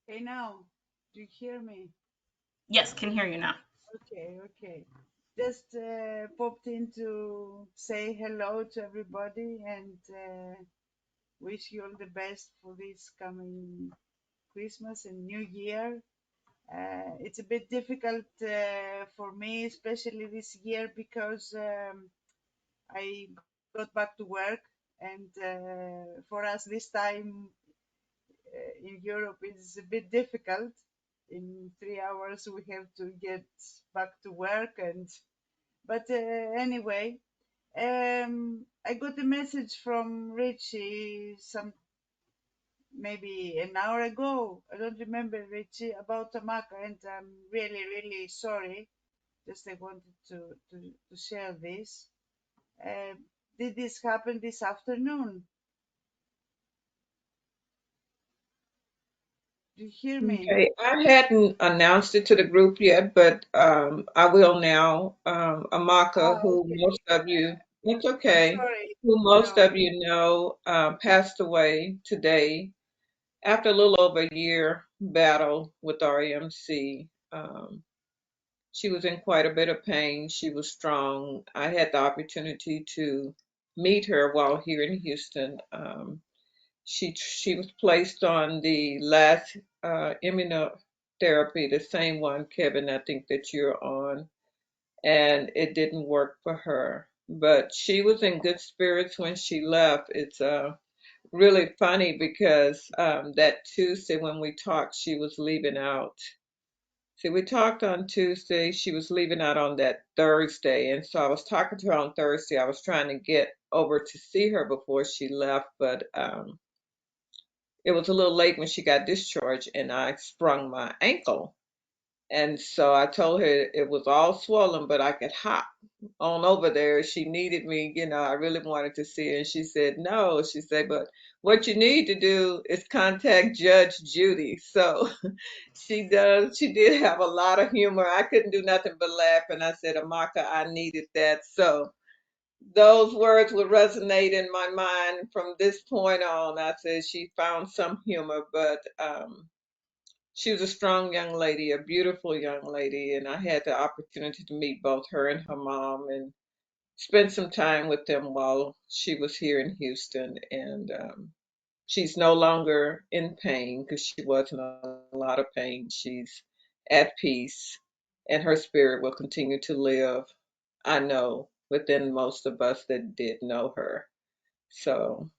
Okay, now, do you hear me? Yes, can hear you now. Okay, okay. Just popped in to say hello to everybody and wish you all the best for this coming Christmas and New Year. It's a bit difficult for me, especially this year, because I got back to work, and for us this time in Europe is a bit difficult. In 3 hours, we have to get back to work, and but anyway, I got a message from Richie some maybe an hour ago. I don't remember, Richie, about Tamaka, and I'm really really sorry. Just I wanted to share this. Uh, did this happen this afternoon? Do you hear me? Okay, I hadn't announced it to the group yet, but I will now. Amaka, Ah, who okay. most of you, it's I'm okay, sorry. who most No. of you know, passed away today after a little over a year battle with RMC. She was in quite a bit of pain. She was strong. I had the opportunity to meet her while here in Houston. She was placed on the last immunotherapy, the same one, Kevin, I think that you're on, and it didn't work for her. But she was in good spirits when she left. It's really funny because that Tuesday when we talked, she was leaving out. See, we talked on Tuesday. She was leaving out on that Thursday. And so I was talking to her on Thursday. I was trying to get over to see her before she left, but it was a little late when she got discharged and I sprung my ankle. And so I told her it was all swollen, but I could hop on over there. She needed me, I really wanted to see her. And she said, no. She said, but what you need to do is contact Judge Judy. So she does. She did have a lot of humor. I couldn't do nothing but laugh. And I said, Amaka, I needed that. So those words would resonate in my mind from this point on. I said she found some humor, but she was a strong young lady, a beautiful young lady, and I had the opportunity to meet both her and her mom and spend some time with them while she was here in Houston. And she's no longer in pain because she was in a lot of pain. She's at peace, and her spirit will continue to live, I know, within most of us that did know her. So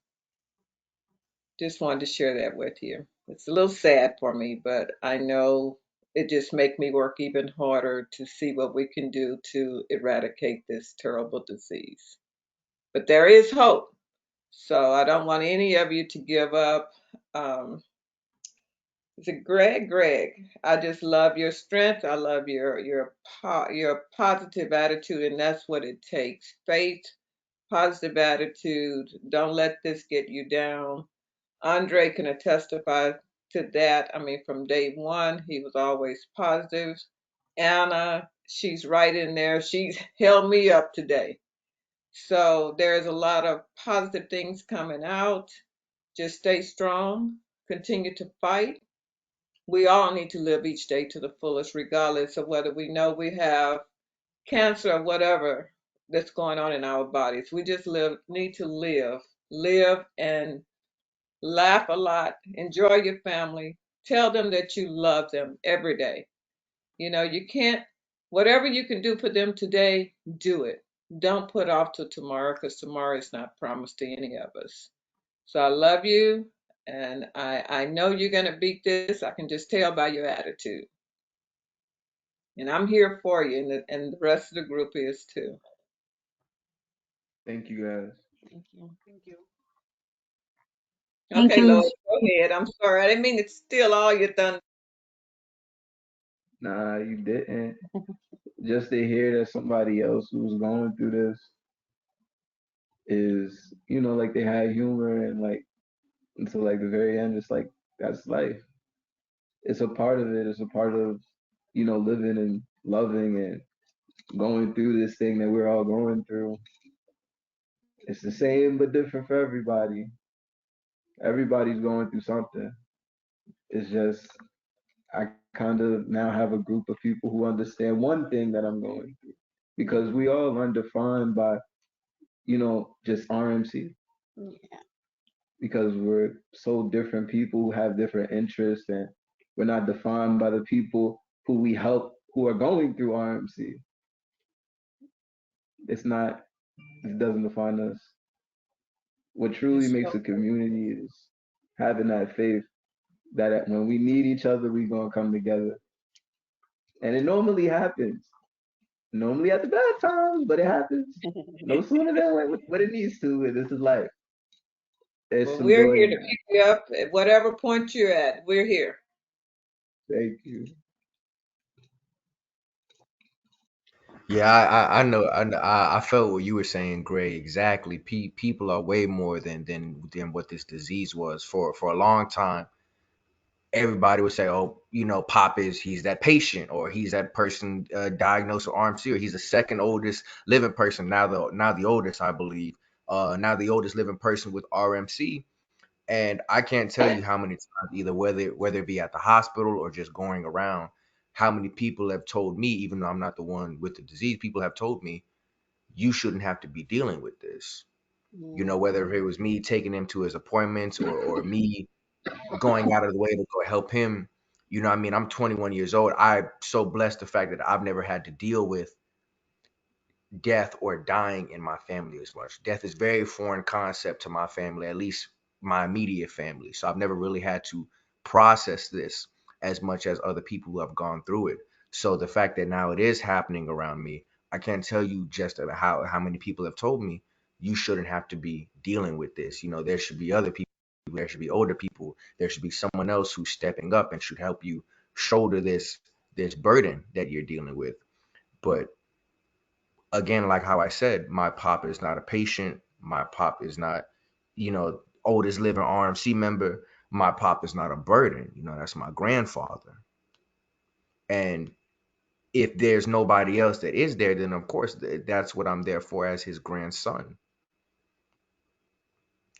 just wanted to share that with you. It's a little sad for me, but I know it just make me work even harder to see what we can do to eradicate this terrible disease. But there is hope. So I don't want any of you to give up. Um, it's a Greg. I just love your strength. I love your positive attitude, and that's what it takes. Faith, positive attitude. Don't let this get you down. Andre can testify to that. I mean, from day one, he was always positive. Anna, she's right in there. She's held me up today. So there's a lot of positive things coming out. Just stay strong, continue to fight. We all need to live each day to the fullest, regardless of whether we know we have cancer or whatever that's going on in our bodies. We just need to live and laugh a lot, enjoy your family, tell them that you love them every day. You can't, whatever you can do for them today, do it. Don't put off till tomorrow because tomorrow is not promised to any of us. So I love you, and I know you're going to beat this. I can just tell by your attitude. And I'm here for you, and the rest of the group is too. Thank you guys. Thank you. Thank you. Thank Okay, you. Lois, go ahead. I'm sorry. I didn't mean to steal all your thunder. Nah, you didn't. Just to hear that somebody else who's going through this is, like they had humor and like until like the very end, it's like that's life. It's a part of it. It's a part of, living and loving and going through this thing that we're all going through. It's the same but different for everybody. Everybody's going through something. It's just I kind of now have a group of people who understand one thing that I'm going through because we all undefined by, just RMC Yeah. because we're so different people who have different interests and we're not defined by the people who we help who are going through RMC. It's not, it doesn't define us. What truly It's makes so a community is having that faith that when we need each other, we're going to come together. And it normally happens. Normally at the bad times, but it happens. No sooner than when it needs to. And this is life. There's Well, some we're joy here in to that. pick you up at whatever point you're at. We're here. Thank you. Yeah, I know. I felt what you were saying, Gray. Exactly. People are way more than what this disease was. For a long time, everybody would say, "Oh, Pop he's that patient, or he's that person diagnosed with RMC, or he's the second oldest living person now the oldest, I believe. Now the oldest living person with RMC." And I can't tell you how many times, either whether it be at the hospital or just going around, how many people have told me, even though I'm not the one with the disease, people have told me, you shouldn't have to be dealing with this. You Yeah. know, whether it was me taking him to his appointments or me going out of the way to go help him. You know what I mean? I'm 21 years old. I'm so blessed the fact that I've never had to deal with death or dying in my family as much. Death is very foreign concept to my family, at least my immediate family. So I've never really had to process this as much as other people who have gone through it. So the fact that now it is happening around me, I can't tell you just how many people have told me you shouldn't have to be dealing with this. You know, there should be other people, there should be older people, there should be someone else who's stepping up and should help you shoulder this burden that you're dealing with. But again, like how I said, my pop is not a patient. My pop is not, oldest living RMC member. My pop is not a burden. You know, that's my grandfather. And if there's nobody else that is there, then of course that's what I'm there for as his grandson.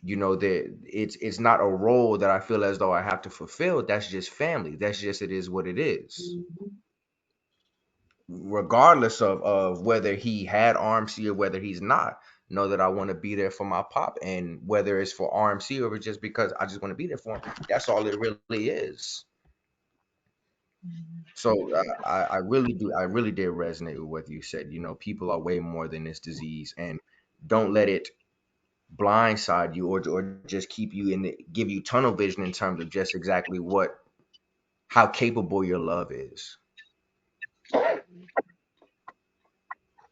You know, that it's not a role that I feel as though I have to fulfill. That's just family. That's just it is what it is. Mhm. Regardless of whether he had RMC or whether he's not. Know that I want to be there for my pop, and whether it's for RMC or just because I just want to be there for him, that's all it really is. So I really did resonate with what you said. You know, people are way more than this disease, and don't let it blindside you or just keep you give you tunnel vision in terms of just exactly how capable your love is.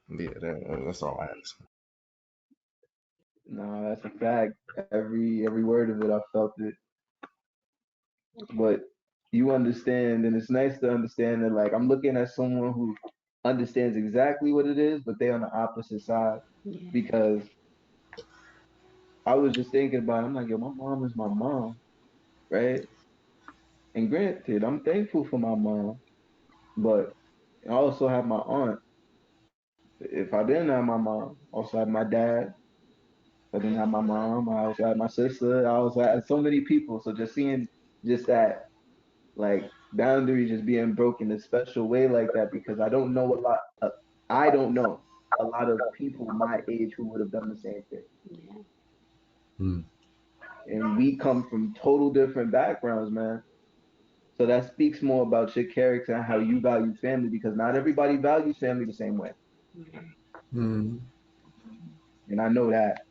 Yeah, that's all I have to say. No, that's a fact. Every word of it, I felt it. But you understand, and it's nice to understand that. Like I'm looking at someone who understands exactly what it is, but they're on the opposite side Yeah. because I was just thinking about. It. I'm like, yo, my mom is my mom, right? And granted, I'm thankful for my mom, but I also have my aunt. If I didn't have my mom, I also have my dad. If I didn't have my mom, I also had my sister. I also had so many people. So just seeing just that like boundary just being broken in a special way like that because I don't know a lot. I don't know a lot of people my age who would have done the same thing. Yeah. Hmm. And we come from total different backgrounds, man. So that speaks more about your character and how you value family because not everybody values family the same way. Yeah. Hmm. And I know that.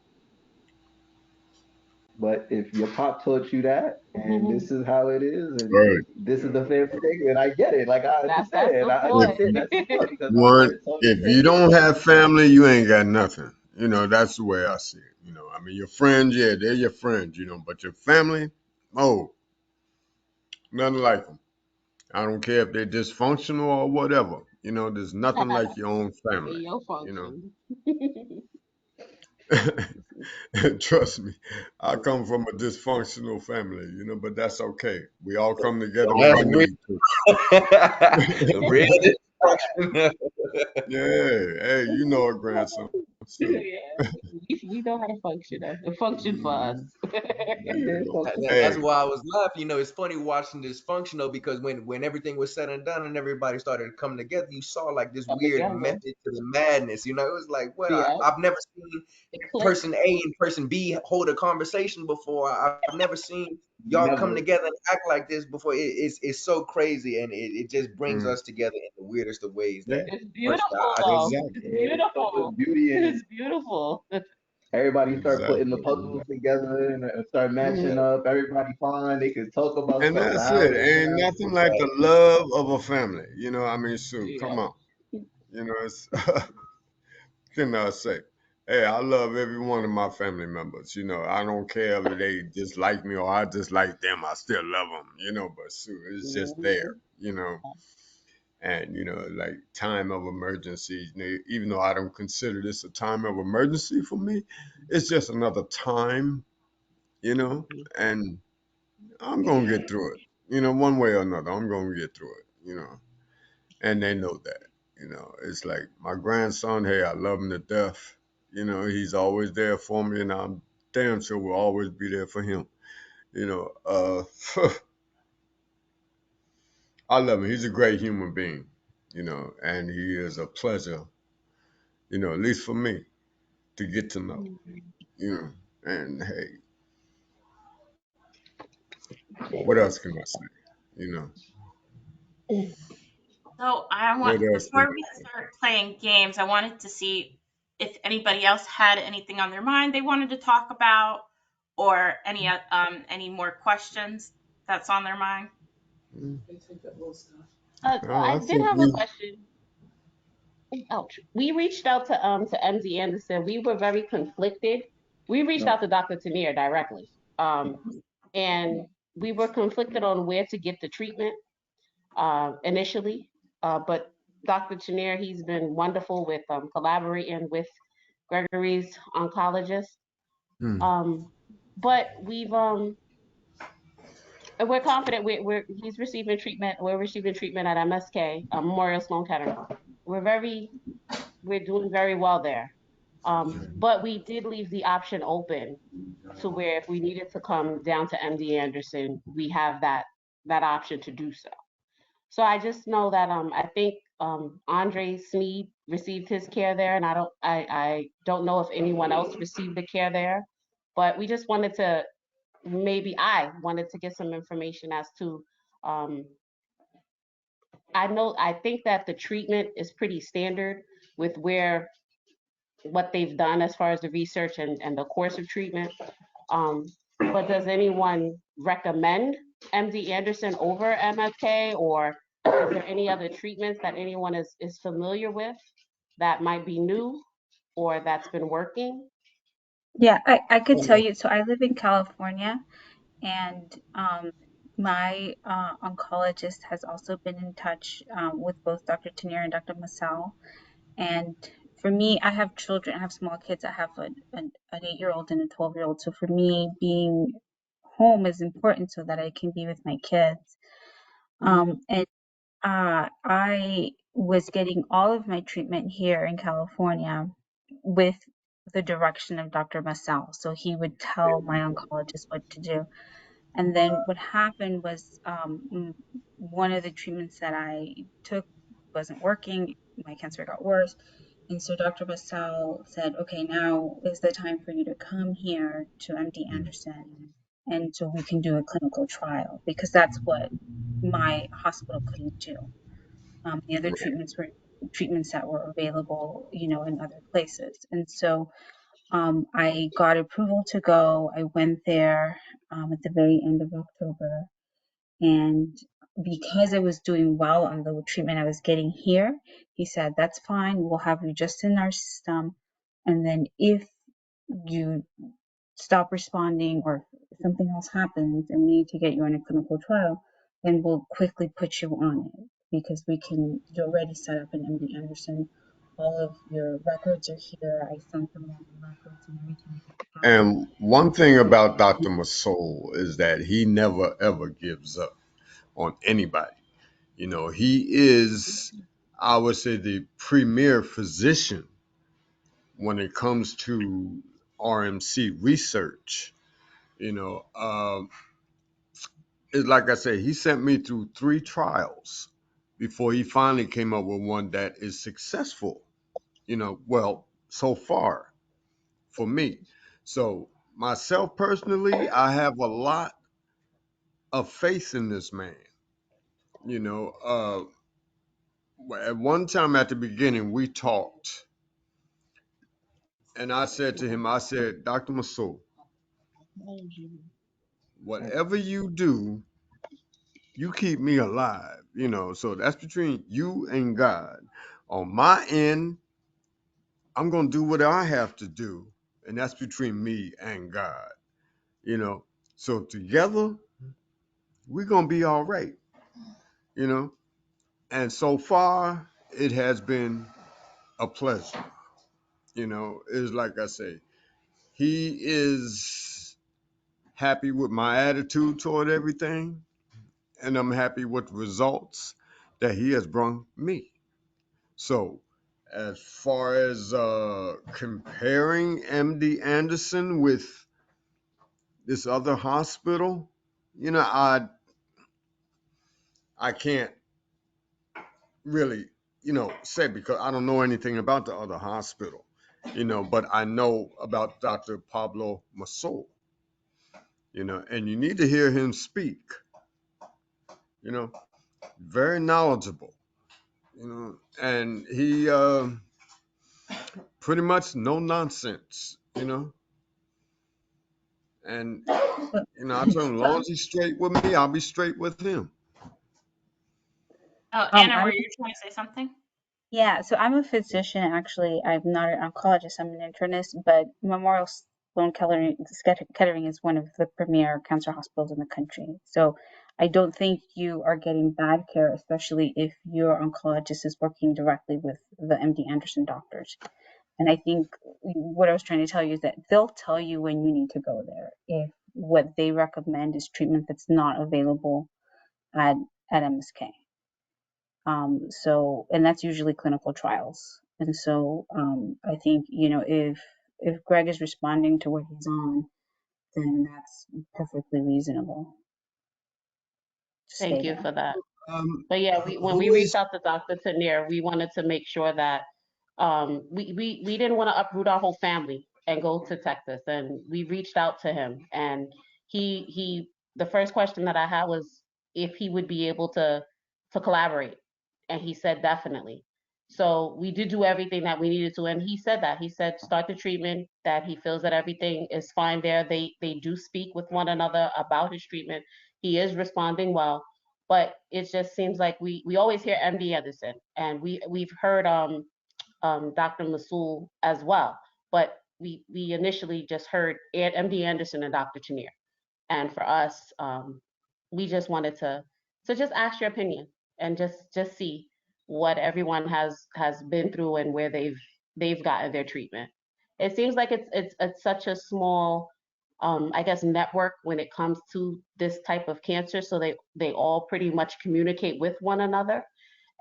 But if your pop taught you that, and this is how it is, and Right. this is the family thing, and I get it. Like I That's understand. I If support. understand that support because my one, parents told me if the you same thing. don't have family, you ain't got nothing. You know, that's the way I see it. You know, I mean, your friends, yeah, they're your friends. You know, but your family, oh, nothing like them. I don't care if they're dysfunctional or whatever. You know, there's nothing like your own family. Your You know. function. Trust me, I come from a dysfunctional family, you know, but that's okay. We all come together when That's we real. need to. Real destruction. Yeah, hey, you know a grandson. Yeah. Shoot. We know how to function. Function for us. Mhm. There you Yeah, go. so That's Hey, why I was laughing. You know, it's funny watching this function though, because when everything was said and done and everybody started to come together, you saw like this Come weird together. method to the madness. You know, it was like, what Yeah. I've never seen The click. person A and person B hold a conversation before. I've never seen y'all come never. together and act like this before. It's so crazy, and it just brings mm, us together in the weirdest of ways. Yeah, That It's personally, beautiful I just though. exactly, It's yeah. So beautiful. much beauty in it. It's beautiful. Everybody start putting the exactly, puzzles exactly. together and start matching Mhm. up. Everybody fine. They can talk about And stuff for that's it. hours Ain't now. nothing like the love of a family. You know, I mean, shoot, Yeah. come on. You know, it's can I say, hey, I love every one of my family members. You know, I don't care if they dislike me or I dislike them. I still love them. You know, but shoot, it's just there. Mhm. You know, and you know, like time of emergency. You know, even though I don't consider this a time of emergency for me, it's just another time. You know, and I'm gonna get through it. You know, one way or another, I'm gonna get through it. You know, and they know that. You know, it's like my grandson. Hey, I love him to death. You know, he's always there for me, and I'm damn sure will always be there for him. You know, I love him. He's a great human being. You know, and he is a pleasure. You know, at least for me to get to know. you know. And hey, what else can I say? You know, So I what want, else can before we I say? start playing games, I wanted to see if anybody else had anything on their mind they wanted to talk about, or any more questions that's on their mind. Mm, well, I I did think have a we. question. Ouch. We reached out to MD Anderson. We were very conflicted. We reached out to Dr. Tanier directly. And we were conflicted on where to get the treatment initially. But Dr. Tanier, he's been wonderful with collaborating with Gregory's oncologist. Mm, Um, but we're confident he's receiving treatment. We're receiving treatment at MSK, Memorial Sloan Kettering. We're doing very well there. But we did leave the option open to where if we needed to come down to MD Anderson, we have that option to do so. So I just know that I think Andre Sneed received his care there, and I don't know if anyone else received the care there, but we just wanted to maybe I wanted to get some information as to um, I think that the treatment is pretty standard with where what they've done as far as the research and the course of treatment. Um, but does anyone recommend MD Anderson over MSK, or is there any other treatments that anyone is familiar with that might be new or that's been working? Yeah, I could tell you. So I live in California, and my oncologist has also been in touch with both Dr. Tanier and Dr. Masal. And for me, I have children, I have small kids. I have an 8-year-old and a 12-year-old. So for me, being home is important so that I can be with my kids. And I was getting all of my treatment here in California with the direction of Dr. Masal. So he would tell my oncologist what to do. And then what happened was one of the treatments that I took wasn't working. My cancer got worse. And so Dr. Basal said, okay, now is the time for you to come here to MD mm, Anderson. And so we can do a clinical trial because that's what my hospital couldn't do. The other treatments were treatments that were available, in other places. And so I got approval to go. I went there at the very end of October. And because I was doing well on the treatment I was getting here, he said, that's fine. We'll have you just in our system. And then if you stop responding or something else happens and we need to get you on a clinical trial, then we'll quickly put you on it because you're already set up in MD Anderson. All of your records are here. I sent them all the records and everything happened. and one thing about Dr. Masol is that he never ever gives up on anybody. You know, he is, I would say, the premier physician when it comes to RMC research. You know, it's like I said, he sent me through 3 trials before he finally came up with one that is successful. You know, well, so far for me. So myself personally, I have a lot of faith in this man. You know, at one time at the beginning, we talked, and I said to him, I said, Dr. Masoud, whatever you do, you keep me alive. You know, so that's between you and God. On my end, I'm going to do what I have to do, and that's between me and God. You know, so together, we're going to be all right. You know, and so far, it has been a pleasure. You know, it's like I say, he is happy with my attitude toward everything, and I'm happy with the results that he has brought me. So, as far as comparing MD Anderson with this other hospital, you know, I can't really, say because I don't know anything about the other hospital. but I know about Dr. Pablo Masol, and you need to hear him speak, you know, very knowledgeable, and he pretty much no nonsense, and I told him, as long as he's straight with me, I'll be straight with him. Oh, Um, Anna, I'm were you trying to say something? Yeah, so I'm a physician actually. I'm not an oncologist, I'm an internist, but Memorial Sloan Kettering is one of the premier cancer hospitals in the country. So I don't think you are getting bad care, especially if your oncologist is working directly with the MD Anderson doctors. And I think what I was trying to tell you is that they'll tell you when you need to go there if what they recommend is treatment that's not available at MSK. And that's usually clinical trials. And so I think, if Greg is responding to what he's on, then that's perfectly reasonable to stay Thank you there. for that. Um, But yeah, when we who reached is out to Dr. Tanier, we wanted to make sure that we didn't want to uproot our whole family and go to Texas. And we reached out to him, and he the first question that I had was if he would be able to collaborate, and he said definitely. So we did do everything that we needed to, and he said that start the treatment. That he feels that everything is fine there. They do speak with one another about his treatment. He is responding well, but it just seems like we always hear MD Anderson, and we've heard Dr. Masul as well, but we initially just heard MD Anderson and Dr. Tanier, and for us, we just wanted to just ask your opinion and just see what everyone has been through and where they've gotten their treatment. It seems like it's such a small I guess network when it comes to this type of cancer, so they all pretty much communicate with one another,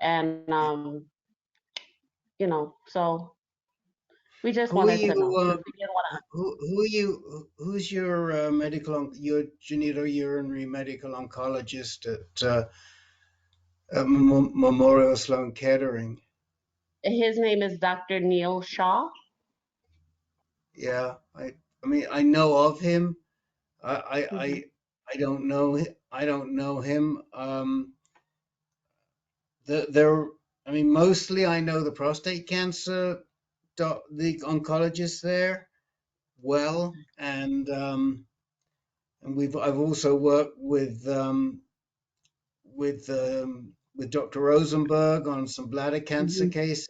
and so we just who are wanted you? to know because we didn't want Who are you? Who's your your genitourinary medical oncologist at Memorial Sloan Kettering? to. His name is Dr. Neil Shaw. Yeah, I mean I know of him. I I Hmm. I, I don't know I don't know him. There. I mean, mostly I know the prostate cancer the oncologist there well, and I've also worked with Dr. Rosenberg on some bladder cancer Hmm. cases.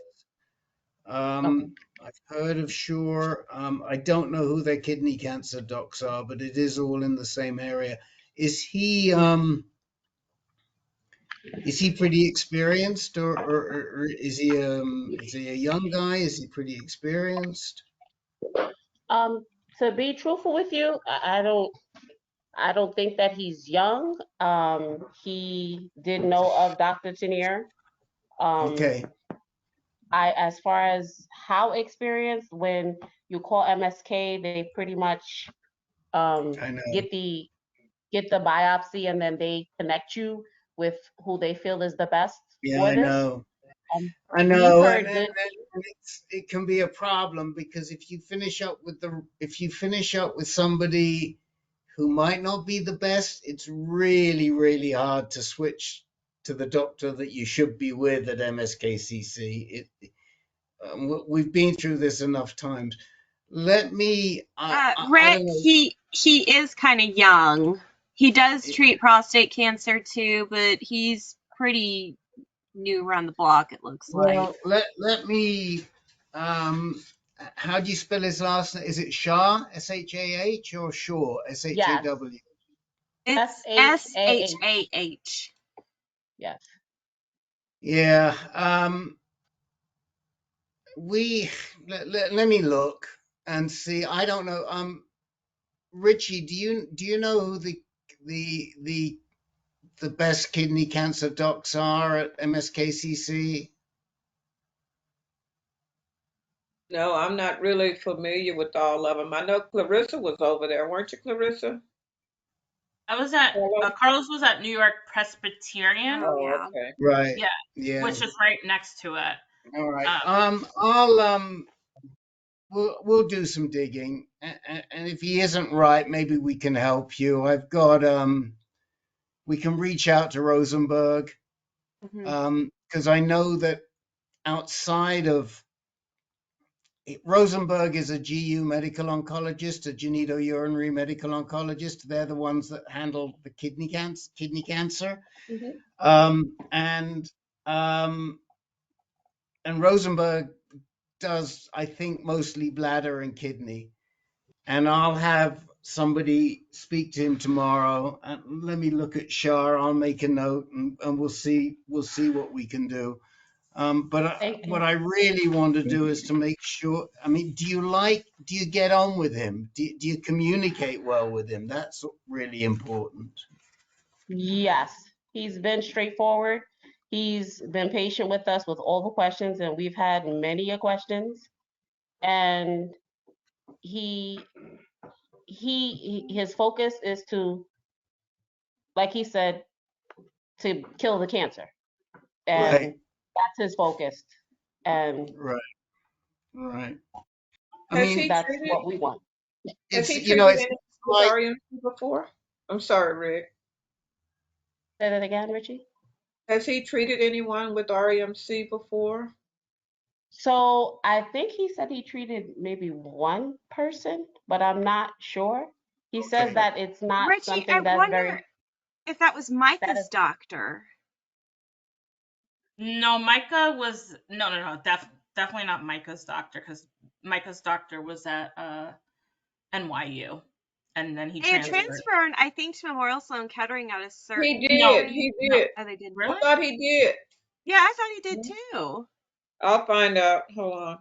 Okay. I've heard of Sure. I don't know who their kidney cancer docs are, but it is all in the same area. Is he pretty experienced, or is he a young guy? Is he pretty experienced? Um, to be truthful with you, I don't think that he's young. He did know of Dr. Tanier. Um, Okay, as far as how experienced, when you call MSK, they pretty much I know. get the biopsy, and then they connect you with who they feel is the best Yeah, for I this. know. Um, I we've know, heard good and it can be a problem because if you finish up with somebody who might not be the best, it's really, really hard to switch to the doctor that you should be with at MSKCC. We've been through this enough times. Let me, I Rick, don't know. he is kind of young. He does It, treat prostate cancer too, but he's pretty new around the block, it looks like. well, let me, um, how do you spell his last name? Is it Shah, Shah, or Shaw, yes, Shaw? It's SHAH. SHAH. Yes. Yeah. We let me look and see. I don't know. Richie, do you know who the the the best kidney cancer docs are at MSKCC? No, I'm not really familiar with all of them. I know Clarissa was over there, weren't you, Clarissa? I was at Hello? Carlos was at New York Presbyterian. Oh Oh, yeah. okay. Right. Yeah, Yeah. which is right next to it. All right. Um, I'll we'll do some digging, and if he isn't right, maybe we can help you. I've got we can reach out to Rosenberg, because I know that outside of Rosenberg is a GU medical oncologist, a genitourinary medical oncologist. They're the ones that handle the kidney cancer. Um, and um, and Rosenberg does, I think, mostly bladder and kidney. And I'll have somebody speak to him tomorrow. And let me look at Shar. I'll make a note, and we'll see what we can do. But what I really want to do is to make sure. I mean, do you get on with him? Do you communicate well with him? That's really important. Yes, he's been straightforward. He's been patient with us with all the questions, and we've had many questions. And his focus is to, like he said, to kill the cancer, and Right. that's his focus. And Right. I Has mean, he that's treated what we want. has it's he you know, treated it's anyone with like RMC before? I'm sorry, Rick. Say that again, Richie. Has he treated anyone with RMC before? So I think he said he treated maybe one person, but I'm not sure. He says okay. that it's not Richie, I something that's wonder very if that was that Micah's is doctor. No, Micah was no, definitely not Micah's doctor, because Micah's doctor was at NYU, and then he They had transferred. transferred, I think, to Memorial Sloan Kettering at a He certain No, did. point. He no, did. Oh, they did. I really? thought he did. Yeah, I thought he did too. I'll find out. Hold on.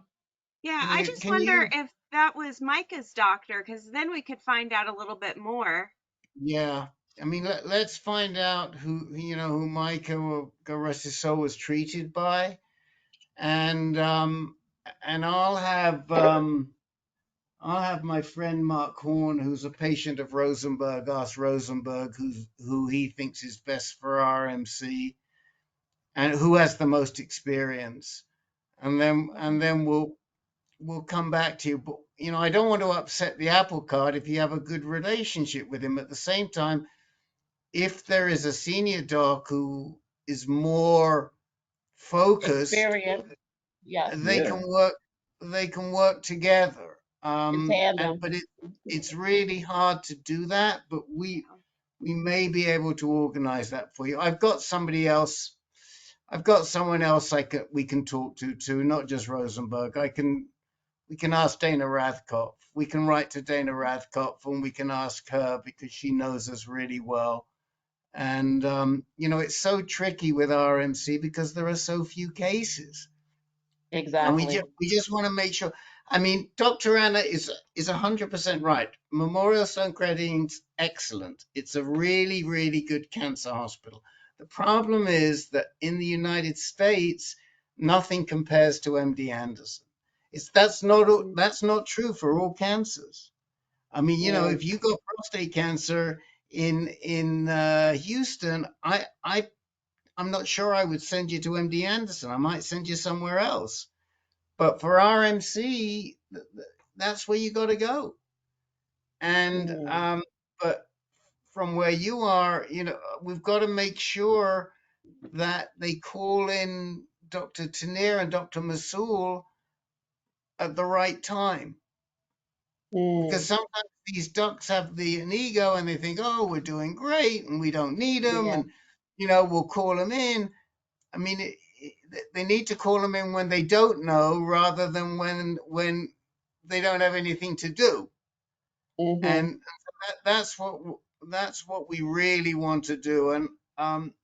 Yeah, Can I you just can wonder you if that was Micah's doctor, because then we could find out a little bit more. Yeah. I mean, let's find out who Micah Garessiso was treated by, and I'll have my friend Mark Horn, who's a patient of Rosenberg, ask Rosenberg who he thinks is best for RMC and who has the most experience, and then we'll come back to you. But I don't want to upset the apple cart if you have a good relationship with him. At the same time, if there is a senior doc who is more focused, experience. Yes, they Yeah. can work together. in And tandem. but it's really hard to do that, but we may be able to organize that for you. I've got somebody else. I've got someone else we can talk to too, not just Rosenberg. We can ask Dana Rathkopf. We can write to Dana Rathkopf, and we can ask her because she knows us really well. And it's so tricky with RMC because there are so few cases, and we Exactly. just want to make sure. I mean, Dr. Anna is 100% right. Memorial Sloan Kettering's excellent. It's a really, really good cancer hospital. The problem is that in the United States, nothing compares to MD Anderson. That's not true for all cancers. I mean, Mm, if you got prostate cancer in Houston, I'm not sure I would send you to MD Anderson. I might send you somewhere else. But for RMC, that's where you got to go. And mm, but from where you are, we've got to make sure that they call in Dr. Tanir and Dr. Masoul at the right time. Because mm. sometimes these ducks have an ego and they think, oh, we're doing great and we don't need them, Yeah. and we'll call them in. I mean, they need to call them in when they don't know, rather than when they don't have anything to do. Mm-hmm. And that's what we really want to do. And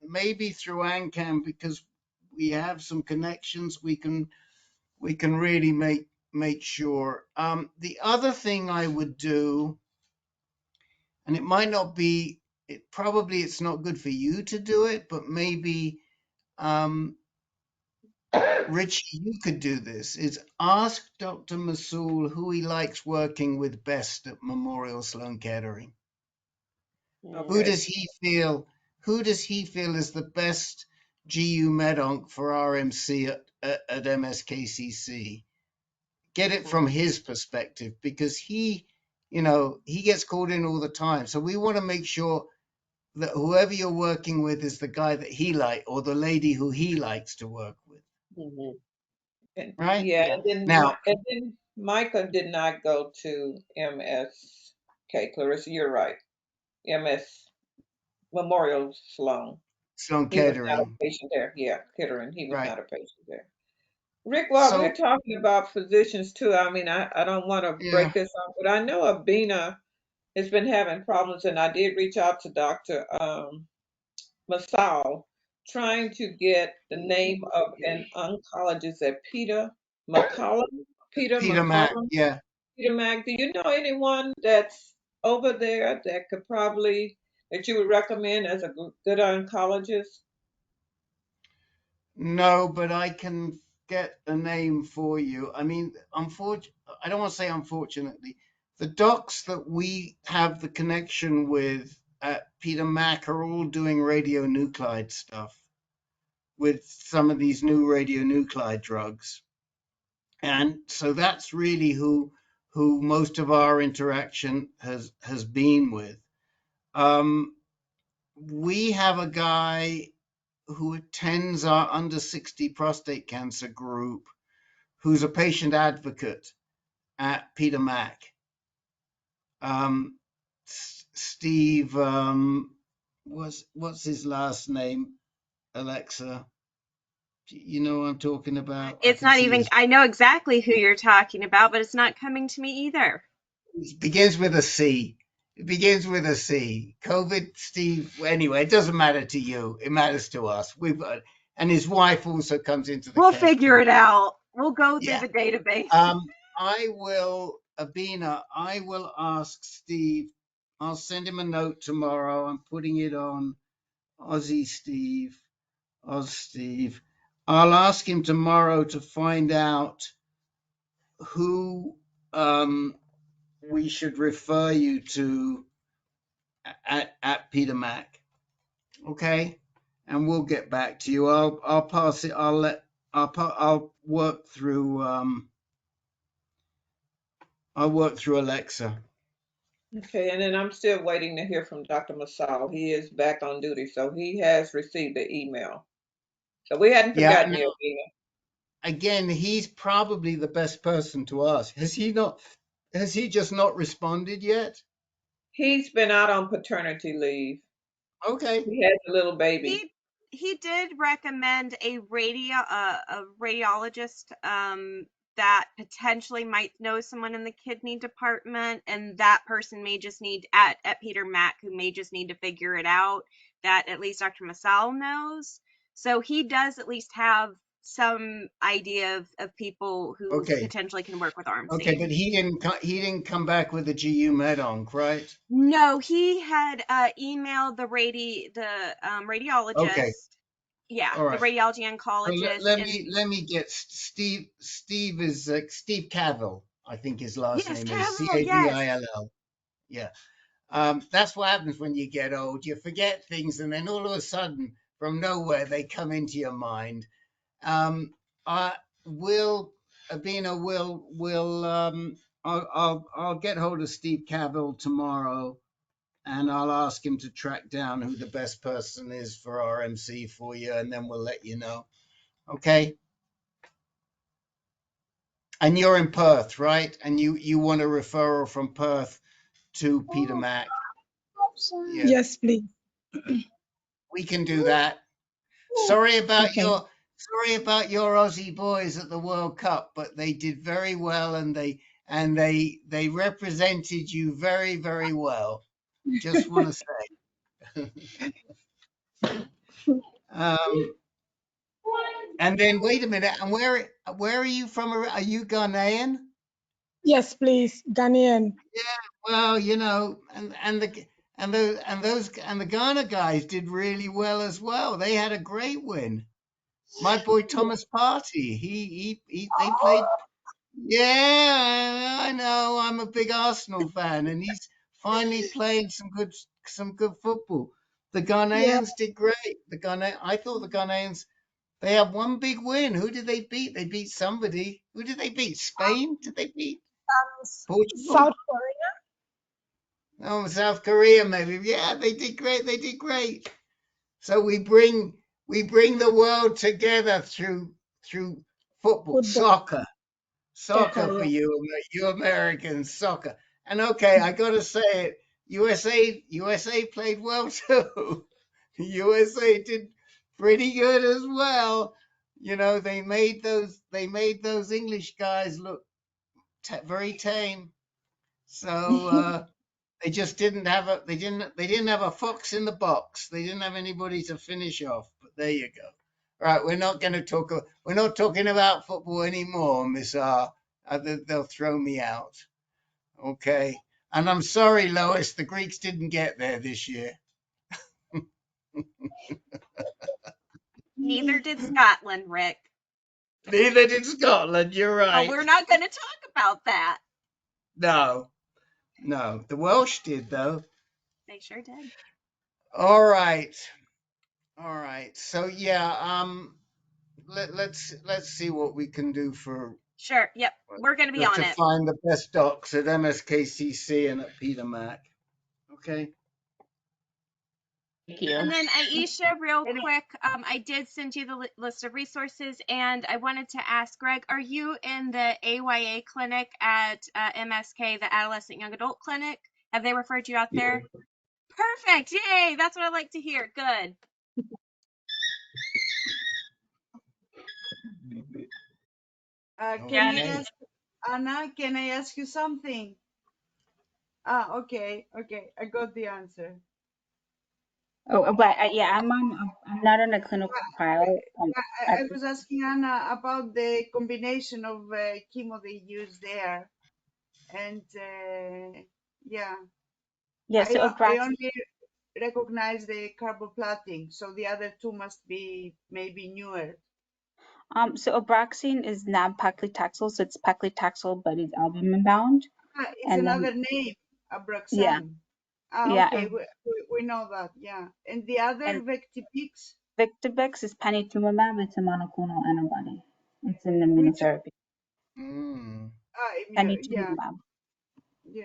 maybe through ANCAM, because we have some connections, we can really make sure. The other thing I would do, and it might not be, it's not good for you to do it, but maybe Richie, you could do this, is ask Dr. Masoul who he likes working with best at Memorial Sloan Kettering. Who Okay. does he feel is the best GU medonc for RMC at MSKCC? get it from his perspective, because he, he gets called in all the time. So we want to make sure that whoever you're working with is the guy that he like, or the lady who he likes to work with, Mhm. And right? yeah, Yes. Now, And then Micah did not go to MSK. Clarissa, you're right. MS Memorial Sloan. Sloan He was not a Kettering, patient there. Yeah, Kittering. He was right? not a patient there. Rick, while we're So talking about physicians too, I mean, I don't want to yeah, break this up, but I know Abina has been having problems, and I did reach out to Dr. Masal, trying to get the name of an oncologist at Peter Peter Mac, McCollum, yeah. Peter Mac. Do you know anyone that's over there that could probably that you would recommend as a good oncologist? No, but I can get a name for you. I mean, I don't want to say unfortunately, the docs that we have the connection with at Peter Mac are all doing radionuclide stuff with some of these new radionuclide drugs. And so that's really who most of our interaction has been with. Um, we have a guy who attends our under 60 prostate cancer group, who's a patient advocate at Peter Mac. Steve, what's his last name? Alexa, you know what I'm talking about? I It's can not see even, his. I know exactly who you're talking about, but it's not coming to me either. It begins with a C. It begins with a C. COVID, Steve. Anyway, it doesn't matter to you. It matters to us. And his wife also comes into the We'll case figure too. it out. We'll go through Yeah. the database. I will, Abina, I will ask Steve. I'll send him a note tomorrow. I'm putting it on Aussie Steve, Oz Steve. I'll ask him tomorrow to find out who we should refer you to at Peter Mac. Okay, and we'll get back to you. I'll pass it. I'll work through. I'll work through Alexa. Okay, and then I'm still waiting to hear from Dr. Masal. He is back on duty, so he has received the email. So we hadn't Yeah. forgotten Now, you, Abina. again, he's probably the best person to ask. Has he not? Has he just not responded yet? He's been out on paternity leave. Okay. He has a little baby. He did recommend a radiologist that potentially might know someone in the kidney department, and that person may just need at Peter Mac, who may just need to figure it out, that at least Dr. Masal knows. So he does at least have some idea of people who Okay. potentially can work with Okay, RMC. but he didn't come back with a GU med onc, right? No, he had emailed the Okay. radiologist. Yeah, All the right. radiology So oncologist, and let me get Steve. Steve is Steve Cavill, I think his last yes, name is Cavill, yes. Cavill. Yeah. That's what happens when you get old. You forget things, and then all of a sudden, from nowhere, they come into your mind. I will, Abina will I'll get hold of Steve Cavill tomorrow, and I'll ask him to track down who the best person is for RMC for you, and then we'll let you know. Okay. And you're in Perth, right? And you want a referral from Perth to Peter Mac. Yeah, Yes, please. we can do that. Sorry about Okay. your Aussie boys at the World Cup, but they did very well, and they represented you very, very well. Just want to say. And then wait a minute, and where are you from? Are you Ghanaian? Yes, please. Ghanaian. Well, and the Ghana guys did really well as well. They had a great win. My boy Thomas Partey, they played. Yeah, I know. I'm a big Arsenal fan, and he's finally playing some good football. The Yeah. Ghanaians did great. I thought the Ghanaians They have one big win. Who did they beat? They beat somebody. Who did they beat? Spain? Did they beat Portugal? South Korea. Oh, South Korea maybe. Yeah, they did great. They did great. So we bring the world together through football, Football. soccer Soccer, for yeah. you Americans, soccer. And okay, I gotta say it, USA played well too. USA did pretty good as well. You know, they made those English guys look very tame. So they just didn't have they didn't have a fox in the box. They didn't have anybody to finish off. But there you go. Right, we're not talking about football anymore, Miss R. They'll throw me out. Okay. And I'm sorry, Lois, the Greeks didn't get there this year. Neither did Scotland, Rick. Neither did Scotland, you're But right. we're not going to talk about that. No. The Welsh did though. They sure did. All right. So yeah, let's see what we can do for Sure. Yep. We're going to be on to it. find the best docs at MSKCC and at Peter Mac. Okay. Thank you. And then Aisha, real Any- quick, I did send you the list of resources, and I wanted to ask Greg, are you in the AYA clinic at MSK, the Adolescent Young Adult Clinic? Have they referred you out there? Perfect. Yay. That's what I like to hear. Good. Can I Okay. ask, Anna, can I ask you something? Okay, I got the answer. Oh, but yeah, I'm not on a clinical trial. I was asking Anna about the combination of chemo they use there, and yeah, Yeah, so I only recognize the carboplatin, so the other two must be maybe newer. so Abraxane is nab-paclitaxel, so it's paclitaxel, but it's albumin bound. It's And then another name, yeah, Abraxane. yeah, Okay, we know that, yeah. And the other, and Vectibix, Victibix is panitumumab. It's a monoclonal antibody. It's an which, immunotherapy. yeah, Panitumumab. yeah.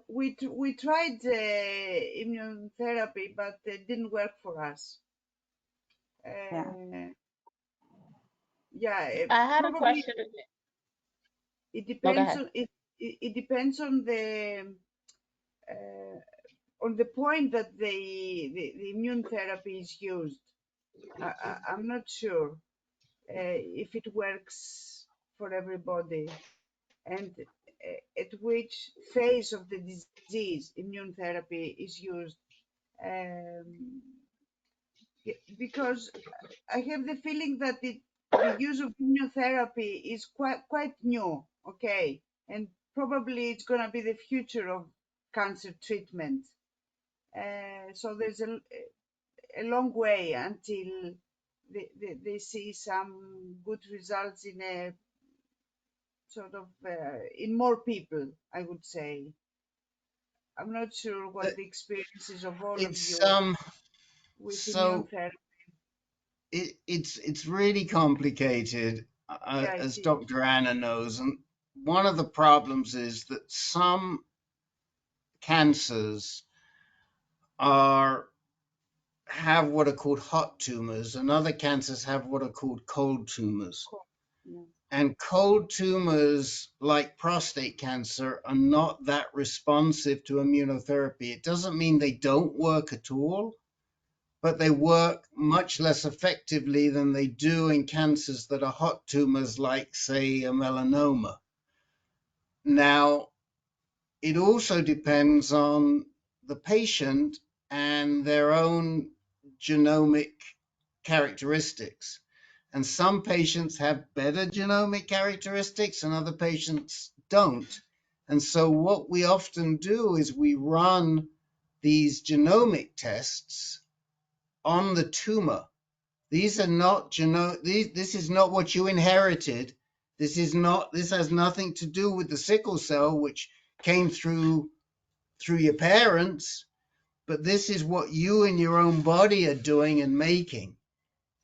We tried immunotherapy, but it didn't work for us. Yeah, I had a probably question. it No, go depends ahead. on it depends on the point that the immune therapy is used. I'm not sure if it works for everybody, and at which phase of the disease immune therapy is used. Because I have the feeling that the use of immunotherapy is quite new, okay, and probably it's going to be the future of cancer treatment. So there's a long way until they see some good results in a sort of in more people, I would say. I'm not sure what the experiences of all of It's you with immune so therapy. it's really complicated, Yeah, it as is. Dr. Anna knows, and one of the problems is that some cancers have what are called hot tumors, and other cancers have what are called cold tumors. Yeah. And cold tumors, like prostate cancer, are not that responsive to immunotherapy. It doesn't mean they don't work at all, but they work much less effectively than they do in cancers that are hot tumors, like, say, a melanoma. Now, it also depends on the patient and their own genomic characteristics. And some patients have better genomic characteristics and other patients don't. And so what we often do is we run these genomic tests on the tumor. These are not this is not what you inherited. This has nothing to do with the sickle cell, which came through your parents, but this is what you in your own body are doing and making.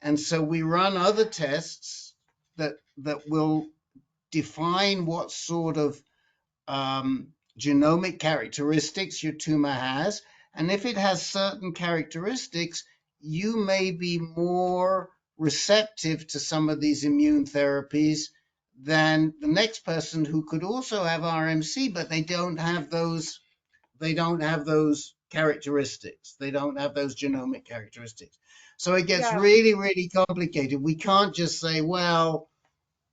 And so we run other tests that will define what sort of genomic characteristics your tumor has. And if it has certain characteristics, you may be more receptive to some of these immune therapies than the next person who could also have RMC, but they don't have those characteristics. They don't have those genomic characteristics. So it gets Yeah, really, really complicated. We can't just say, well,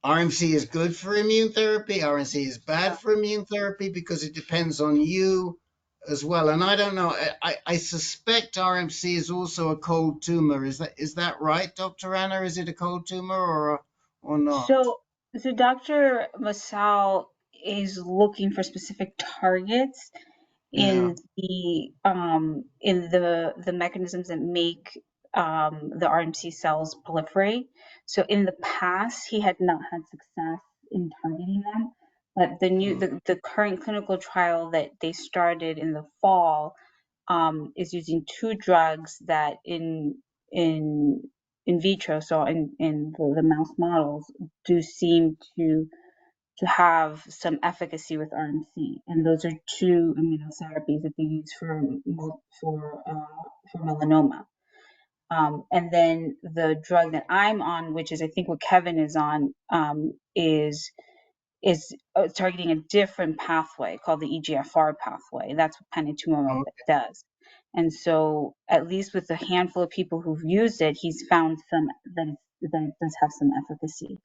RMC is good for immune therapy, RMC is bad yeah, for immune therapy, because it depends on you as well. And I don't know, I suspect RMC is also a cold tumor. Is that right, Dr. Anna? Is it a cold tumor or not? So, so Dr. Masal is looking for specific targets Yeah. in the mechanisms that make the RMC cells proliferate. So in the past, he had not had success in targeting them, but the current clinical trial that they started in the fall is using two drugs that in in vitro, so in the mouse models, do seem to have some efficacy with RMC, and those are two immunotherapies that they use for melanoma. And then the drug that I'm on, which is I think what Kevin is on, is targeting a different pathway called the EGFR pathway. That's what panitumumab Okay. does. And so, at least with the handful of people who've used it, he's found that it does have some efficacy.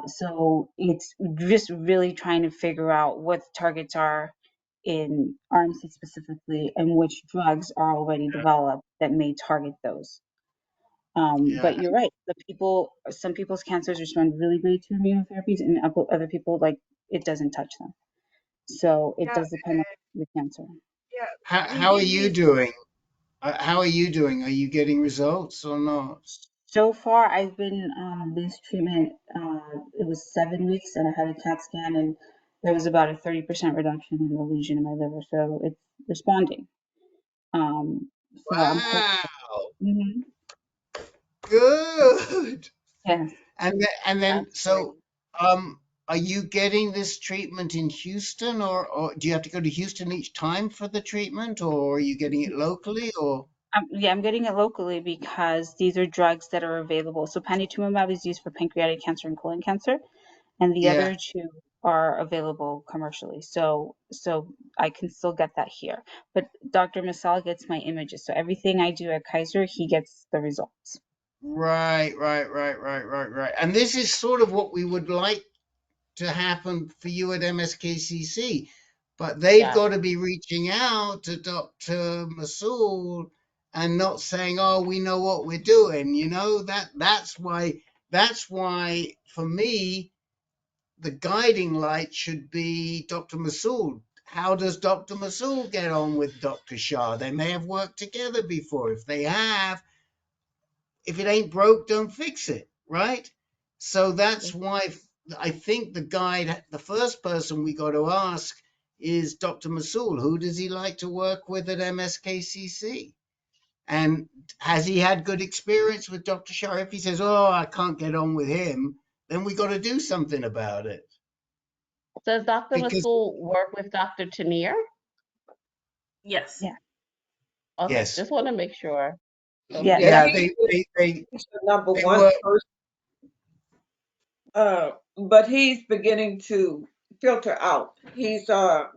So it's just really trying to figure out what the targets are in RMC specifically and which drugs are already developed that may target those. Yeah. But you're right. Some people's cancers respond really great to immunotherapies, and other people, like, it doesn't touch them. So it yeah, does depend on the cancer. yeah. We How are did you this. doing? How are you doing? Are you getting results or not? So far, I've been on this treatment. It was 7 weeks, and I had a CAT scan, and there was about a 30% reduction in the lesion in my liver. So it's responding. So I'm hoping. Wow. Mhm. Good. Yes. And then That's so great. um are you getting this treatment in Houston, or do you have to go to Houston each time for the treatment, or are you getting it locally, or Yeah, I'm getting it locally because these are drugs that are available. So panitumumab is used for pancreatic cancer and colon cancer, and the yeah, other two are available commercially. So I can still get that here. But Dr. Masal gets my images. So everything I do at Kaiser, he gets the results. right. And this is sort of what we would like to happen for you at MSKCC, but they've Yes. got to be reaching out to Dr. Masoul and not saying, "Oh, we know what we're doing." You know, that's why for me the guiding light should be Dr. Masoul. How does Dr. Masoul get on with Dr. Shah? They may have worked together before. If they have, if it ain't broke, don't fix it, right? So that's why I think the first person we got to ask is Dr. Masoul. Who does he like to work with at MSKCC? And has he had good experience with Dr. Shah? If he says, "Oh, I can't get on with him," then we got to do something about it. Does Dr. Because Masoul work with Dr. Tanir? Yes. Yeah. Okay, yes, just want to make sure. Yeah, Okay. Yeah, yeah, Dr. he's the number they one work. person. But he's beginning to filter out. He's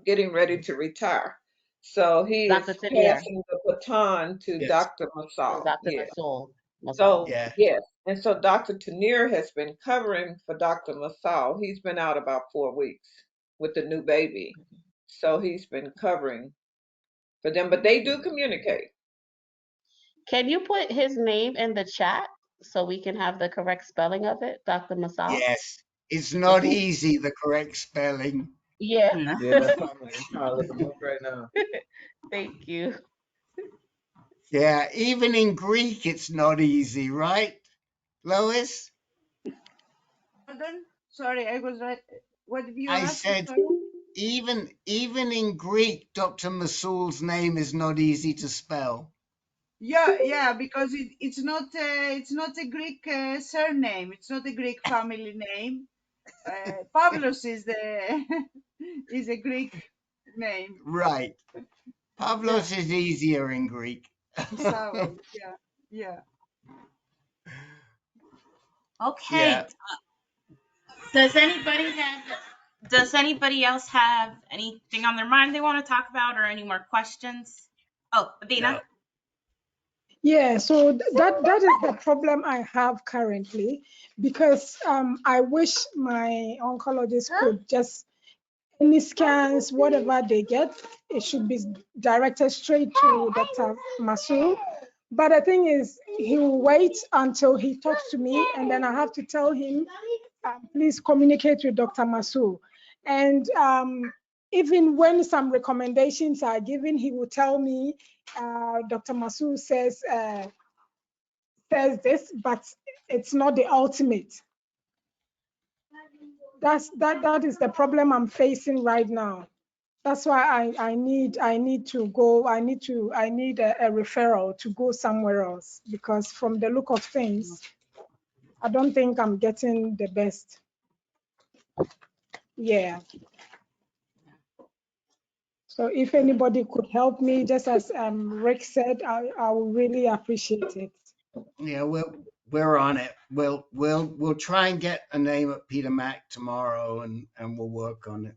getting ready to retire. So he Dr. is Tanir. passing the baton to Yes, Dr. So Masal. Dr. Yes. Masoul. Masal. So, yeah, yes. And so Dr. Tanir has been covering for Dr. Masal. He's been out about 4 weeks with the new baby. So he's been covering for them, but they do communicate. Can you put his name in the chat so we can have the correct spelling of it, Dr. Masal? yes. It's not Okay. easy, the correct spelling. Yeah. Yeah, that's what I'm trying to look them up right now. Thank you. Yeah, even in Greek, it's not easy, right, Lois? Hold on. Sorry, I was right. What did you I ask? said, Sorry. even in Greek, Dr. Masoul's name is not easy to spell. Yeah, because it's not a Greek surname. It's not a Greek family name. Pavlos is the is a Greek name. Right. Yeah, Pavlos is easier in Greek. Savvy. Yeah. Yeah. Okay. Does anybody else have anything on their mind they want to talk about or any more questions? Oh, No. Adina? Yeah, so that is the problem I have currently, because I wish my oncologist could just, any scans, whatever they get, it should be directed straight to Dr. Masu. But the thing is, he will wait until he talks to me, and then I have to tell him, please communicate with Dr. Masu. And even when some recommendations are given, he will tell me, Dr. Masu says this, but it's not the ultimate. That is the problem I'm facing right now. That's why I need to go. I need a referral to go somewhere else, because from the look of things, I don't think I'm getting the best. Yeah. So if anybody could help me, just as Rick said, I would really appreciate it. Yeah, we're on it. We'll try and get a name at Peter Mac tomorrow, and we'll work on it.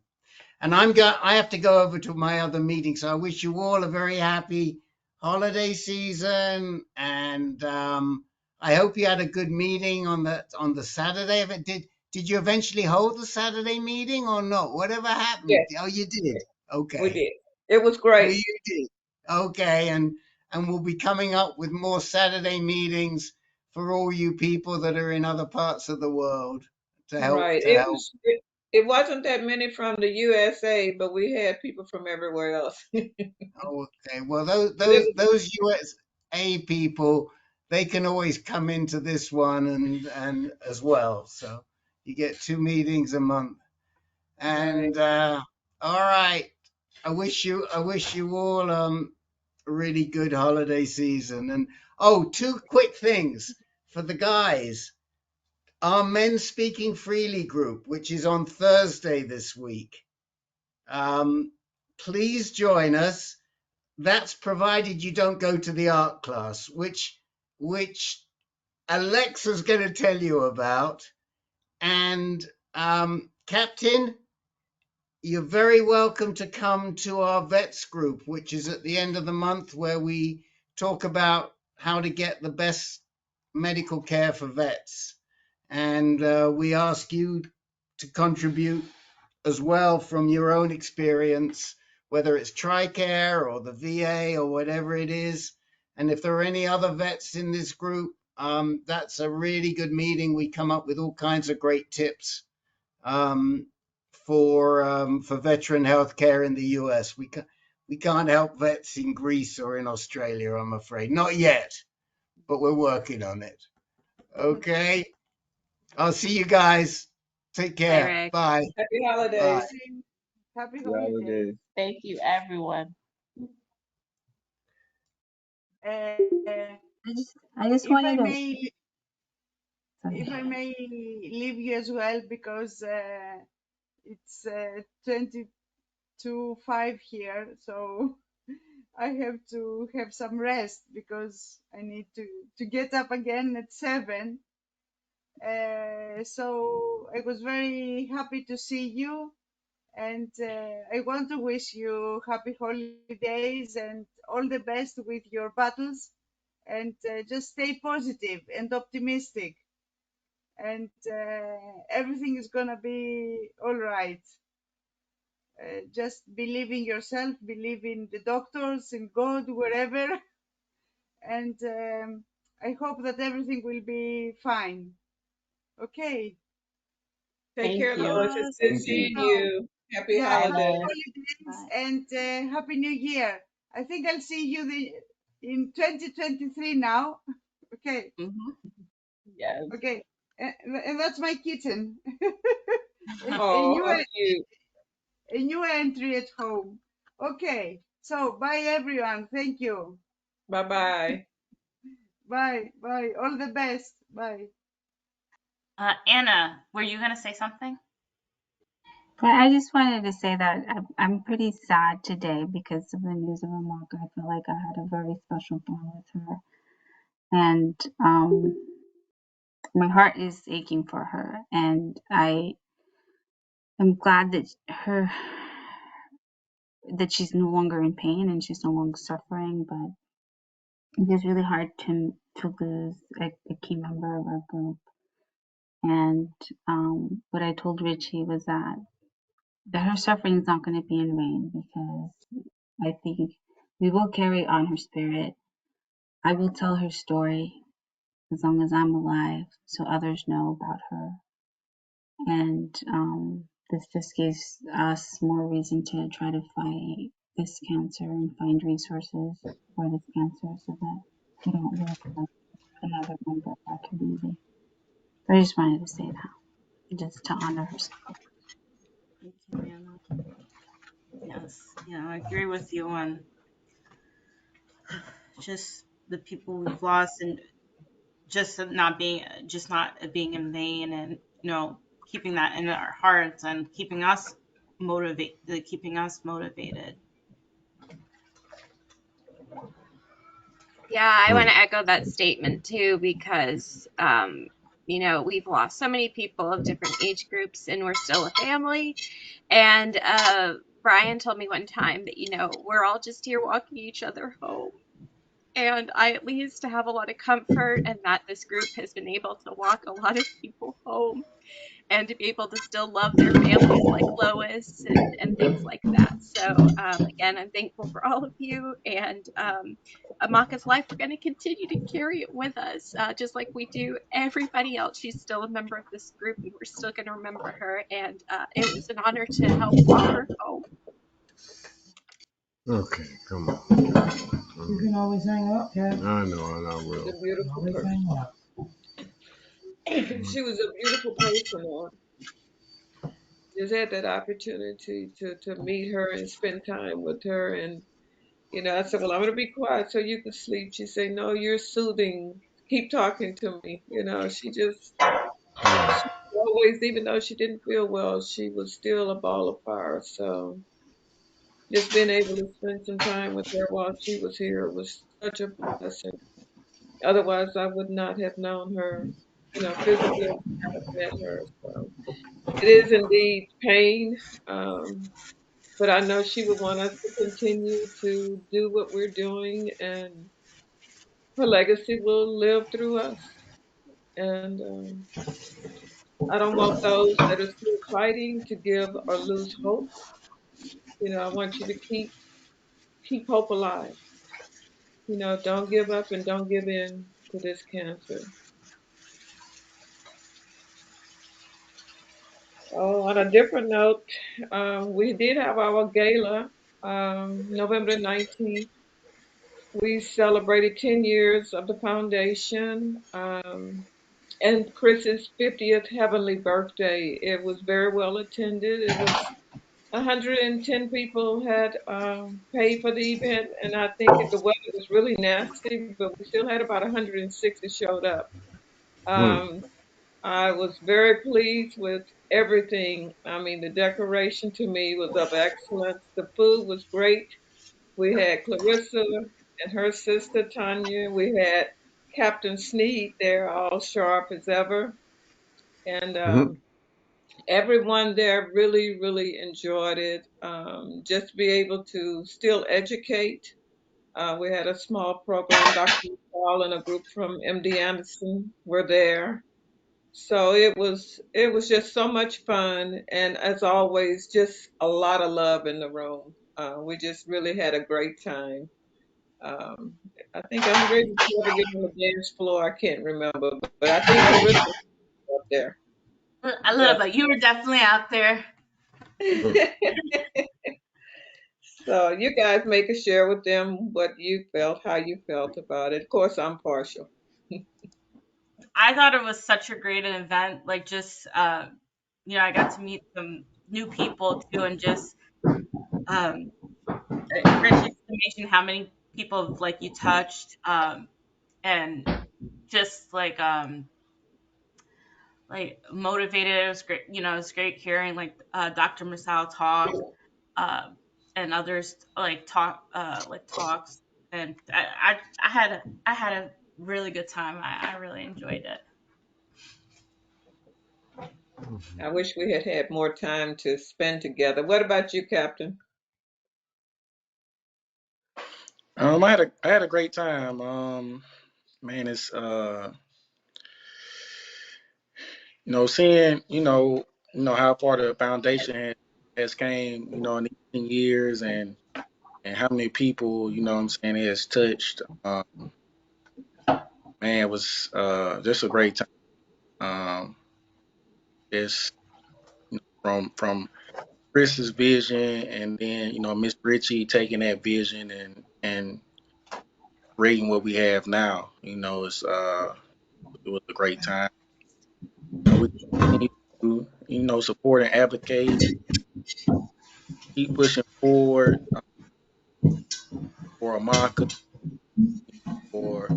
And I have to go over to my other meeting, so I wish you all a very happy holiday season, and I hope you had a good meeting on the Saturday. Did you eventually hold the Saturday meeting or not? Whatever happened? Yes, Oh, you did. we Okay. did. It was Well, great. you did. Okay, and we'll be coming up with more Saturday meetings for all you people that are in other parts of the world to help Right. to help. It wasn't that many from the USA, but we had people from everywhere else. Okay, well those But it those those USA people, they can always come into this one and as well. So you get two meetings a month. right. And all right. I wish you all a really good holiday season. And oh, two quick things for the guys. Our Men Speaking Freely group, which is on Thursday this week. Please join us. That's provided you don't go to the art class, which Alexa's going to tell you about. And Captain, you're very welcome to come to our vets group, which is at the end of the month, where we talk about how to get the best medical care for vets. And we ask you to contribute as well from your own experience, whether it's TRICARE or the VA or whatever it is. And if there are any other vets in this group, that's a really good meeting. We come up with all kinds of great tips um, for veteran healthcare in the US. We can't help vets in Greece or in Australia, I'm afraid. Not yet, but we're working on it. Okay. I'll see you guys. Take Bye, care. Rick. Bye. Happy Bye. holidays. Happy The holidays. holidays. Thank you, everyone. Uh, I just if I wanted to. may, if I may leave you as well, because it's 22:05 here, so I have to have some rest because I need to get up again at 7. So I was very happy to see you, and I want to wish you happy holidays and all the best with your battles, and just stay positive and optimistic, and everything is gonna be all right. Just believe in yourself, believe in the doctors, in God, wherever, and I hope that everything will be fine. Okay. Take Thank care, you. Lois. It's good Thank you. seeing So you. Happy yeah, Bye, happy holidays. guys. holidays Bye. and happy New Year. I think I'll see you in 2023 now. Okay. Yes. Okay. And that's my kitten. a Oh, new how cute. a new entry at home. Okay. So bye everyone. Thank you. Bye bye. Bye. Bye. All the best. Bye. Anna, were you gonna say something? But I just wanted to say that I'm pretty sad today because of the news of Amaka. I feel like I had a very special bond with her, and my heart is aching for her, and I am glad that she's no longer in pain and she's no longer suffering. But it was really hard to lose a key member of our group. And what I told Richie was that her suffering is not going to be in vain, because I think we will carry on her spirit. I will tell her story as long as I'm alive, so others know about her. And this just gives us more reason to try to fight this cancer and find resources for this cancer so that we don't lose another member of our community. So I just wanted to say that, just to honor her. Thank you, Anna. Yes, I agree with you on just the people we've lost, and just not being in vain, and keeping that in our hearts and keeping us motivated. Yeah, I want to echo that statement too, because we've lost so many people of different age groups and we're still a family. And Brian told me one time that we're all just here walking each other home. And I at least have a lot of comfort and that this group has been able to walk a lot of people home and to be able to still love their families like Lois and things like that. So again, I'm thankful for all of you, and Amaka's life, we're going to continue to carry it with us, just like we do everybody else. She's still a member of this group, and we're still going to remember her, and it was an honor to help walk her home. Okay, come on. You can always hang up, Kat. I know, and I She's will. a beautiful Always person. hang up. She was a beautiful person. Just had that opportunity to meet her and spend time with her. And, I said, well, I'm going to be quiet so you can sleep. She said, no, you're soothing. Keep talking to me. She always, even though she didn't feel well, she was still a ball of fire. So just being able to spend some time with her while she was here was such a blessing. Otherwise, I would not have known her, physically, I would not have met her. So it is indeed pain. But I know she would want us to continue to do what we're doing, and her legacy will live through us. And I don't want those that are still fighting to give or lose hope. I want you to keep hope alive. Don't give up and don't give in to this cancer. Oh, on a different note, we did have our gala November 19th. We celebrated 10 years of the foundation. And Chris's 50th heavenly birthday. It was very well attended. It was 110 people had paid for the event, and I think the weather was really nasty, but we still had about 106 that showed up. Hmm. Um, I was very pleased with everything. I mean, the decoration to me was of excellence. The food was great. We had Clarissa and her sister Tanya. We had Captain Sneed there, all sharp as ever. And Hmm. everyone there really, really enjoyed it. Just to be able to still educate. We had a small program. Dr. Paul and a group from MD Anderson were there. So it was just so much fun, and as always, just a lot of love in the room. We just really had a great time. Um, I think I'm ready to ever get on the dance floor. I can't remember, but I think Clarissa was up there. A little bit. You were definitely out there. So you guys make a share with them what you felt, how you felt about it. Of course, I'm partial. I thought it was such a great event. Like, just I got to meet some new people too, and just Rich, it's amazing how many people like you touched. and just motivated. It was great. It was great hearing Dr. Masal talk, uh, and others talks. And I had a really good time. I really enjoyed it. I wish we had had more time to spend together. What about you, Captain? I had a great time. Man, it's seeing how far the foundation has came, in these 10 years, and how many people, what I'm saying, it has touched. Man, it was just a great time. It's from Chris's vision, and then Miss Ritchie taking that vision and creating what we have now. It was a great time. We continue to support and advocate, keep pushing forward for Amaka, for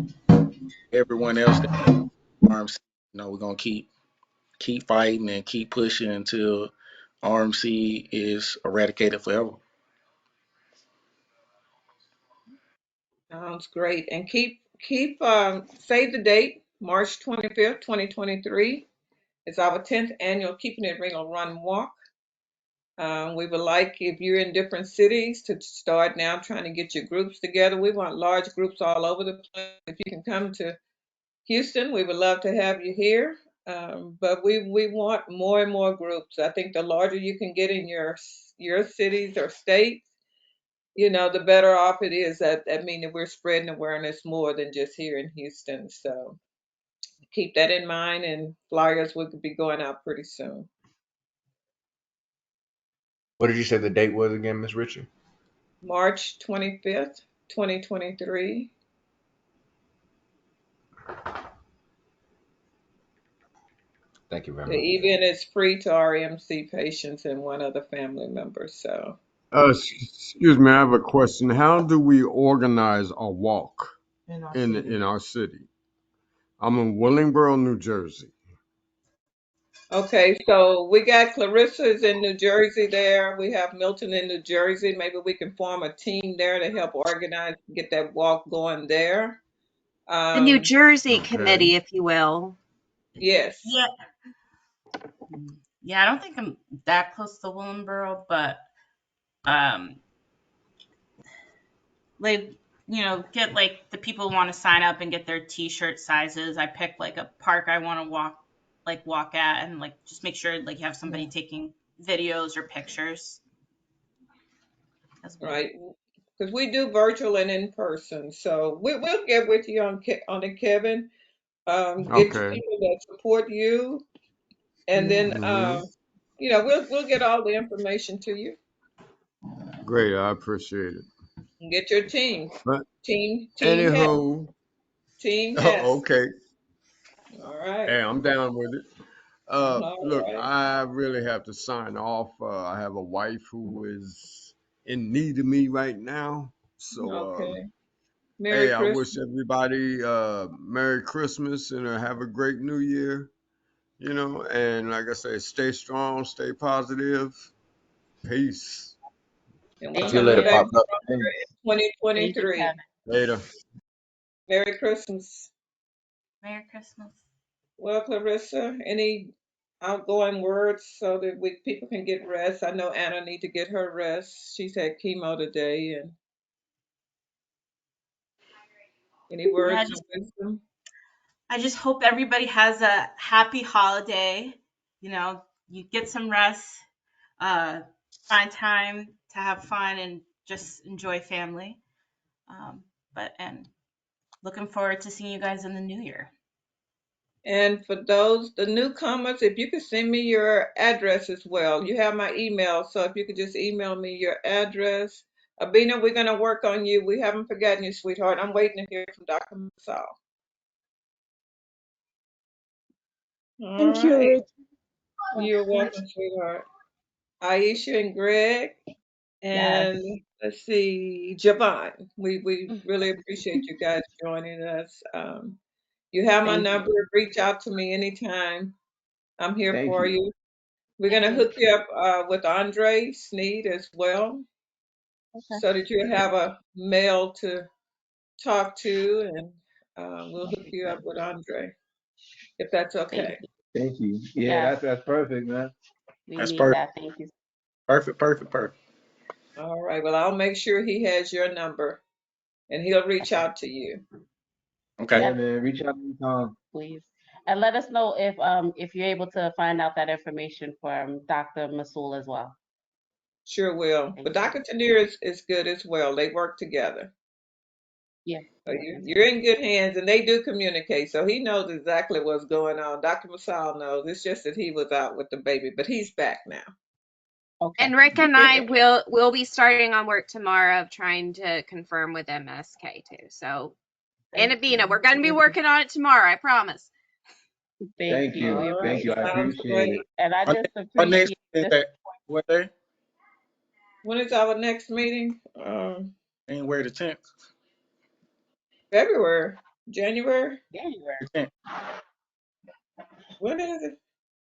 everyone else that RMC. We're gonna keep fighting and keep pushing until RMC is eradicated forever. Sounds great. And keep save the date, March 25th, 2023. It's our 10th annual Keeping It Renal Run Walk. We would like, if you're in different cities, to start now trying to get your groups together. We want large groups all over the place. If you can come to Houston, we would love to have you here. But we want more and more groups. I think the larger you can get in your cities or states, the better off it is. That means that we're spreading awareness more than just here in Houston. So keep that in mind, and flyers will be going out pretty soon. What did you say the date was again, Miss Ritchie? March 25th, 2023. Thank you very The much. event is free to RMC patients and one other family member. So Excuse me, I have a question. How do we organize a walk in our city? I'm in Willingboro, New Jersey. okay, so we got Clarissa's in New Jersey there. We have Milton in New Jersey. Maybe we can form a team there to help organize, get that walk going there. The New Um, Jersey Okay. committee, if you will. yes. Yeah, yeah. I don't think I'm that close to Willenboro, but um, like get the people who want to sign up and get their T-shirt sizes. I pick a park I want to walk at, and just make sure you have somebody taking videos or pictures as well. Right. Because we do virtual and in person. So we'll get with you on it, Kevin. Get you Okay. people that support you, and then Hmm. we'll get all the information to you. Great. I appreciate it. And get your team, But team Hess, anywho, team Hess. okay. All right, Hey, I'm down with it. all Look, right. I really have to sign off. I have a wife who is in need of me right now. So, Okay. Merry hey, I wish Christmas. everybody Merry Christmas and have a great New Year. And like I say, stay strong, stay positive. Peace. And we're See you Thank later, coming you. back Pop. stronger in Thank you, 2023. Kevin. Later. Merry Christmas. Merry Christmas. Well, Clarissa, any outgoing words so that people can get rest? I know Anna need to get her rest. She's had chemo today, and any Yeah, words of wisdom? I just hope everybody has a happy holiday. You get some rest, uh, find time to have fun and just enjoy family. And looking forward to seeing you guys in the new year. And for the newcomers, if you could send me your address as well. You have my email, so if you could just email me your address. Abina, we're going to work on you. We haven't forgotten you, sweetheart. I'm waiting to hear from Dr. Masal. All Thank you, right. Rich. You're welcome, sweetheart. Aisha and Greg. Yes. And let's see, Javon. We really appreciate you guys joining us. You have my Thank you. number. Reach out to me anytime. I'm here Thank for you. you. We're Thank gonna you. hook you up with Andre Sneed as well, Okay. so that you have a male to talk to, and we'll That'd hook be you up great. with Andre, if that's Thank okay. you. Thank you. Yeah, Yes, that's perfect, man. we That's need perfect. that. Thank you. Perfect. Perfect. Perfect. All right. Well, I'll make sure he has your number, and he'll reach Okay. out to you. Okay. Yeah, And man. Reach out anytime. please, and let us know if you're able to find out that information from Dr. Masul as well. Sure will. But Thank you. Dr. Tanier is good as well. They work together. Yes. So Yes. you're in good hands, and they do communicate. So he knows exactly what's going on. Dr. Masal knows. It's just that he was out with the baby, but he's back now. Okay. And Rick and I will be starting on work tomorrow of trying to confirm with MSK too. So Thank Annabina, you. we're going to be Thank you. working on it tomorrow. I promise. Thank Thank you. We you. All Thank right. you. I appreciate Sounds it. appreciate it. great. And I Our just next, our next appreciate is this. that what day? When is our next meeting? January the 10th. February, January. January. The 10th. When is it?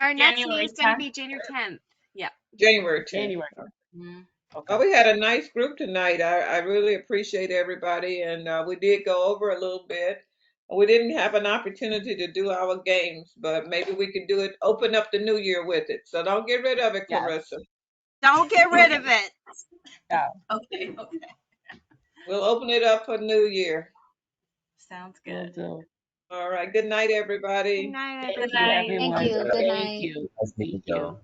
Our next meeting January is going to 10th. be January 10th. Yeah. January 10th. January. Mhm. Okay. Well, we had a nice group tonight. I really appreciate everybody, and we did go over a little bit. We didn't have an opportunity to do our games, but maybe we could do it, open up the new year with it. So don't get rid of it, Yes. Clarissa. Don't get rid Okay. of it. Yeah. Okay. Okay. We'll open it up for New Year. Sounds Will good. do. All right. Good night, Good everybody. night, Thank Good you, everybody. night. Thank everyone. you. Good Thank night. you. Nice Thank meeting you. y'all.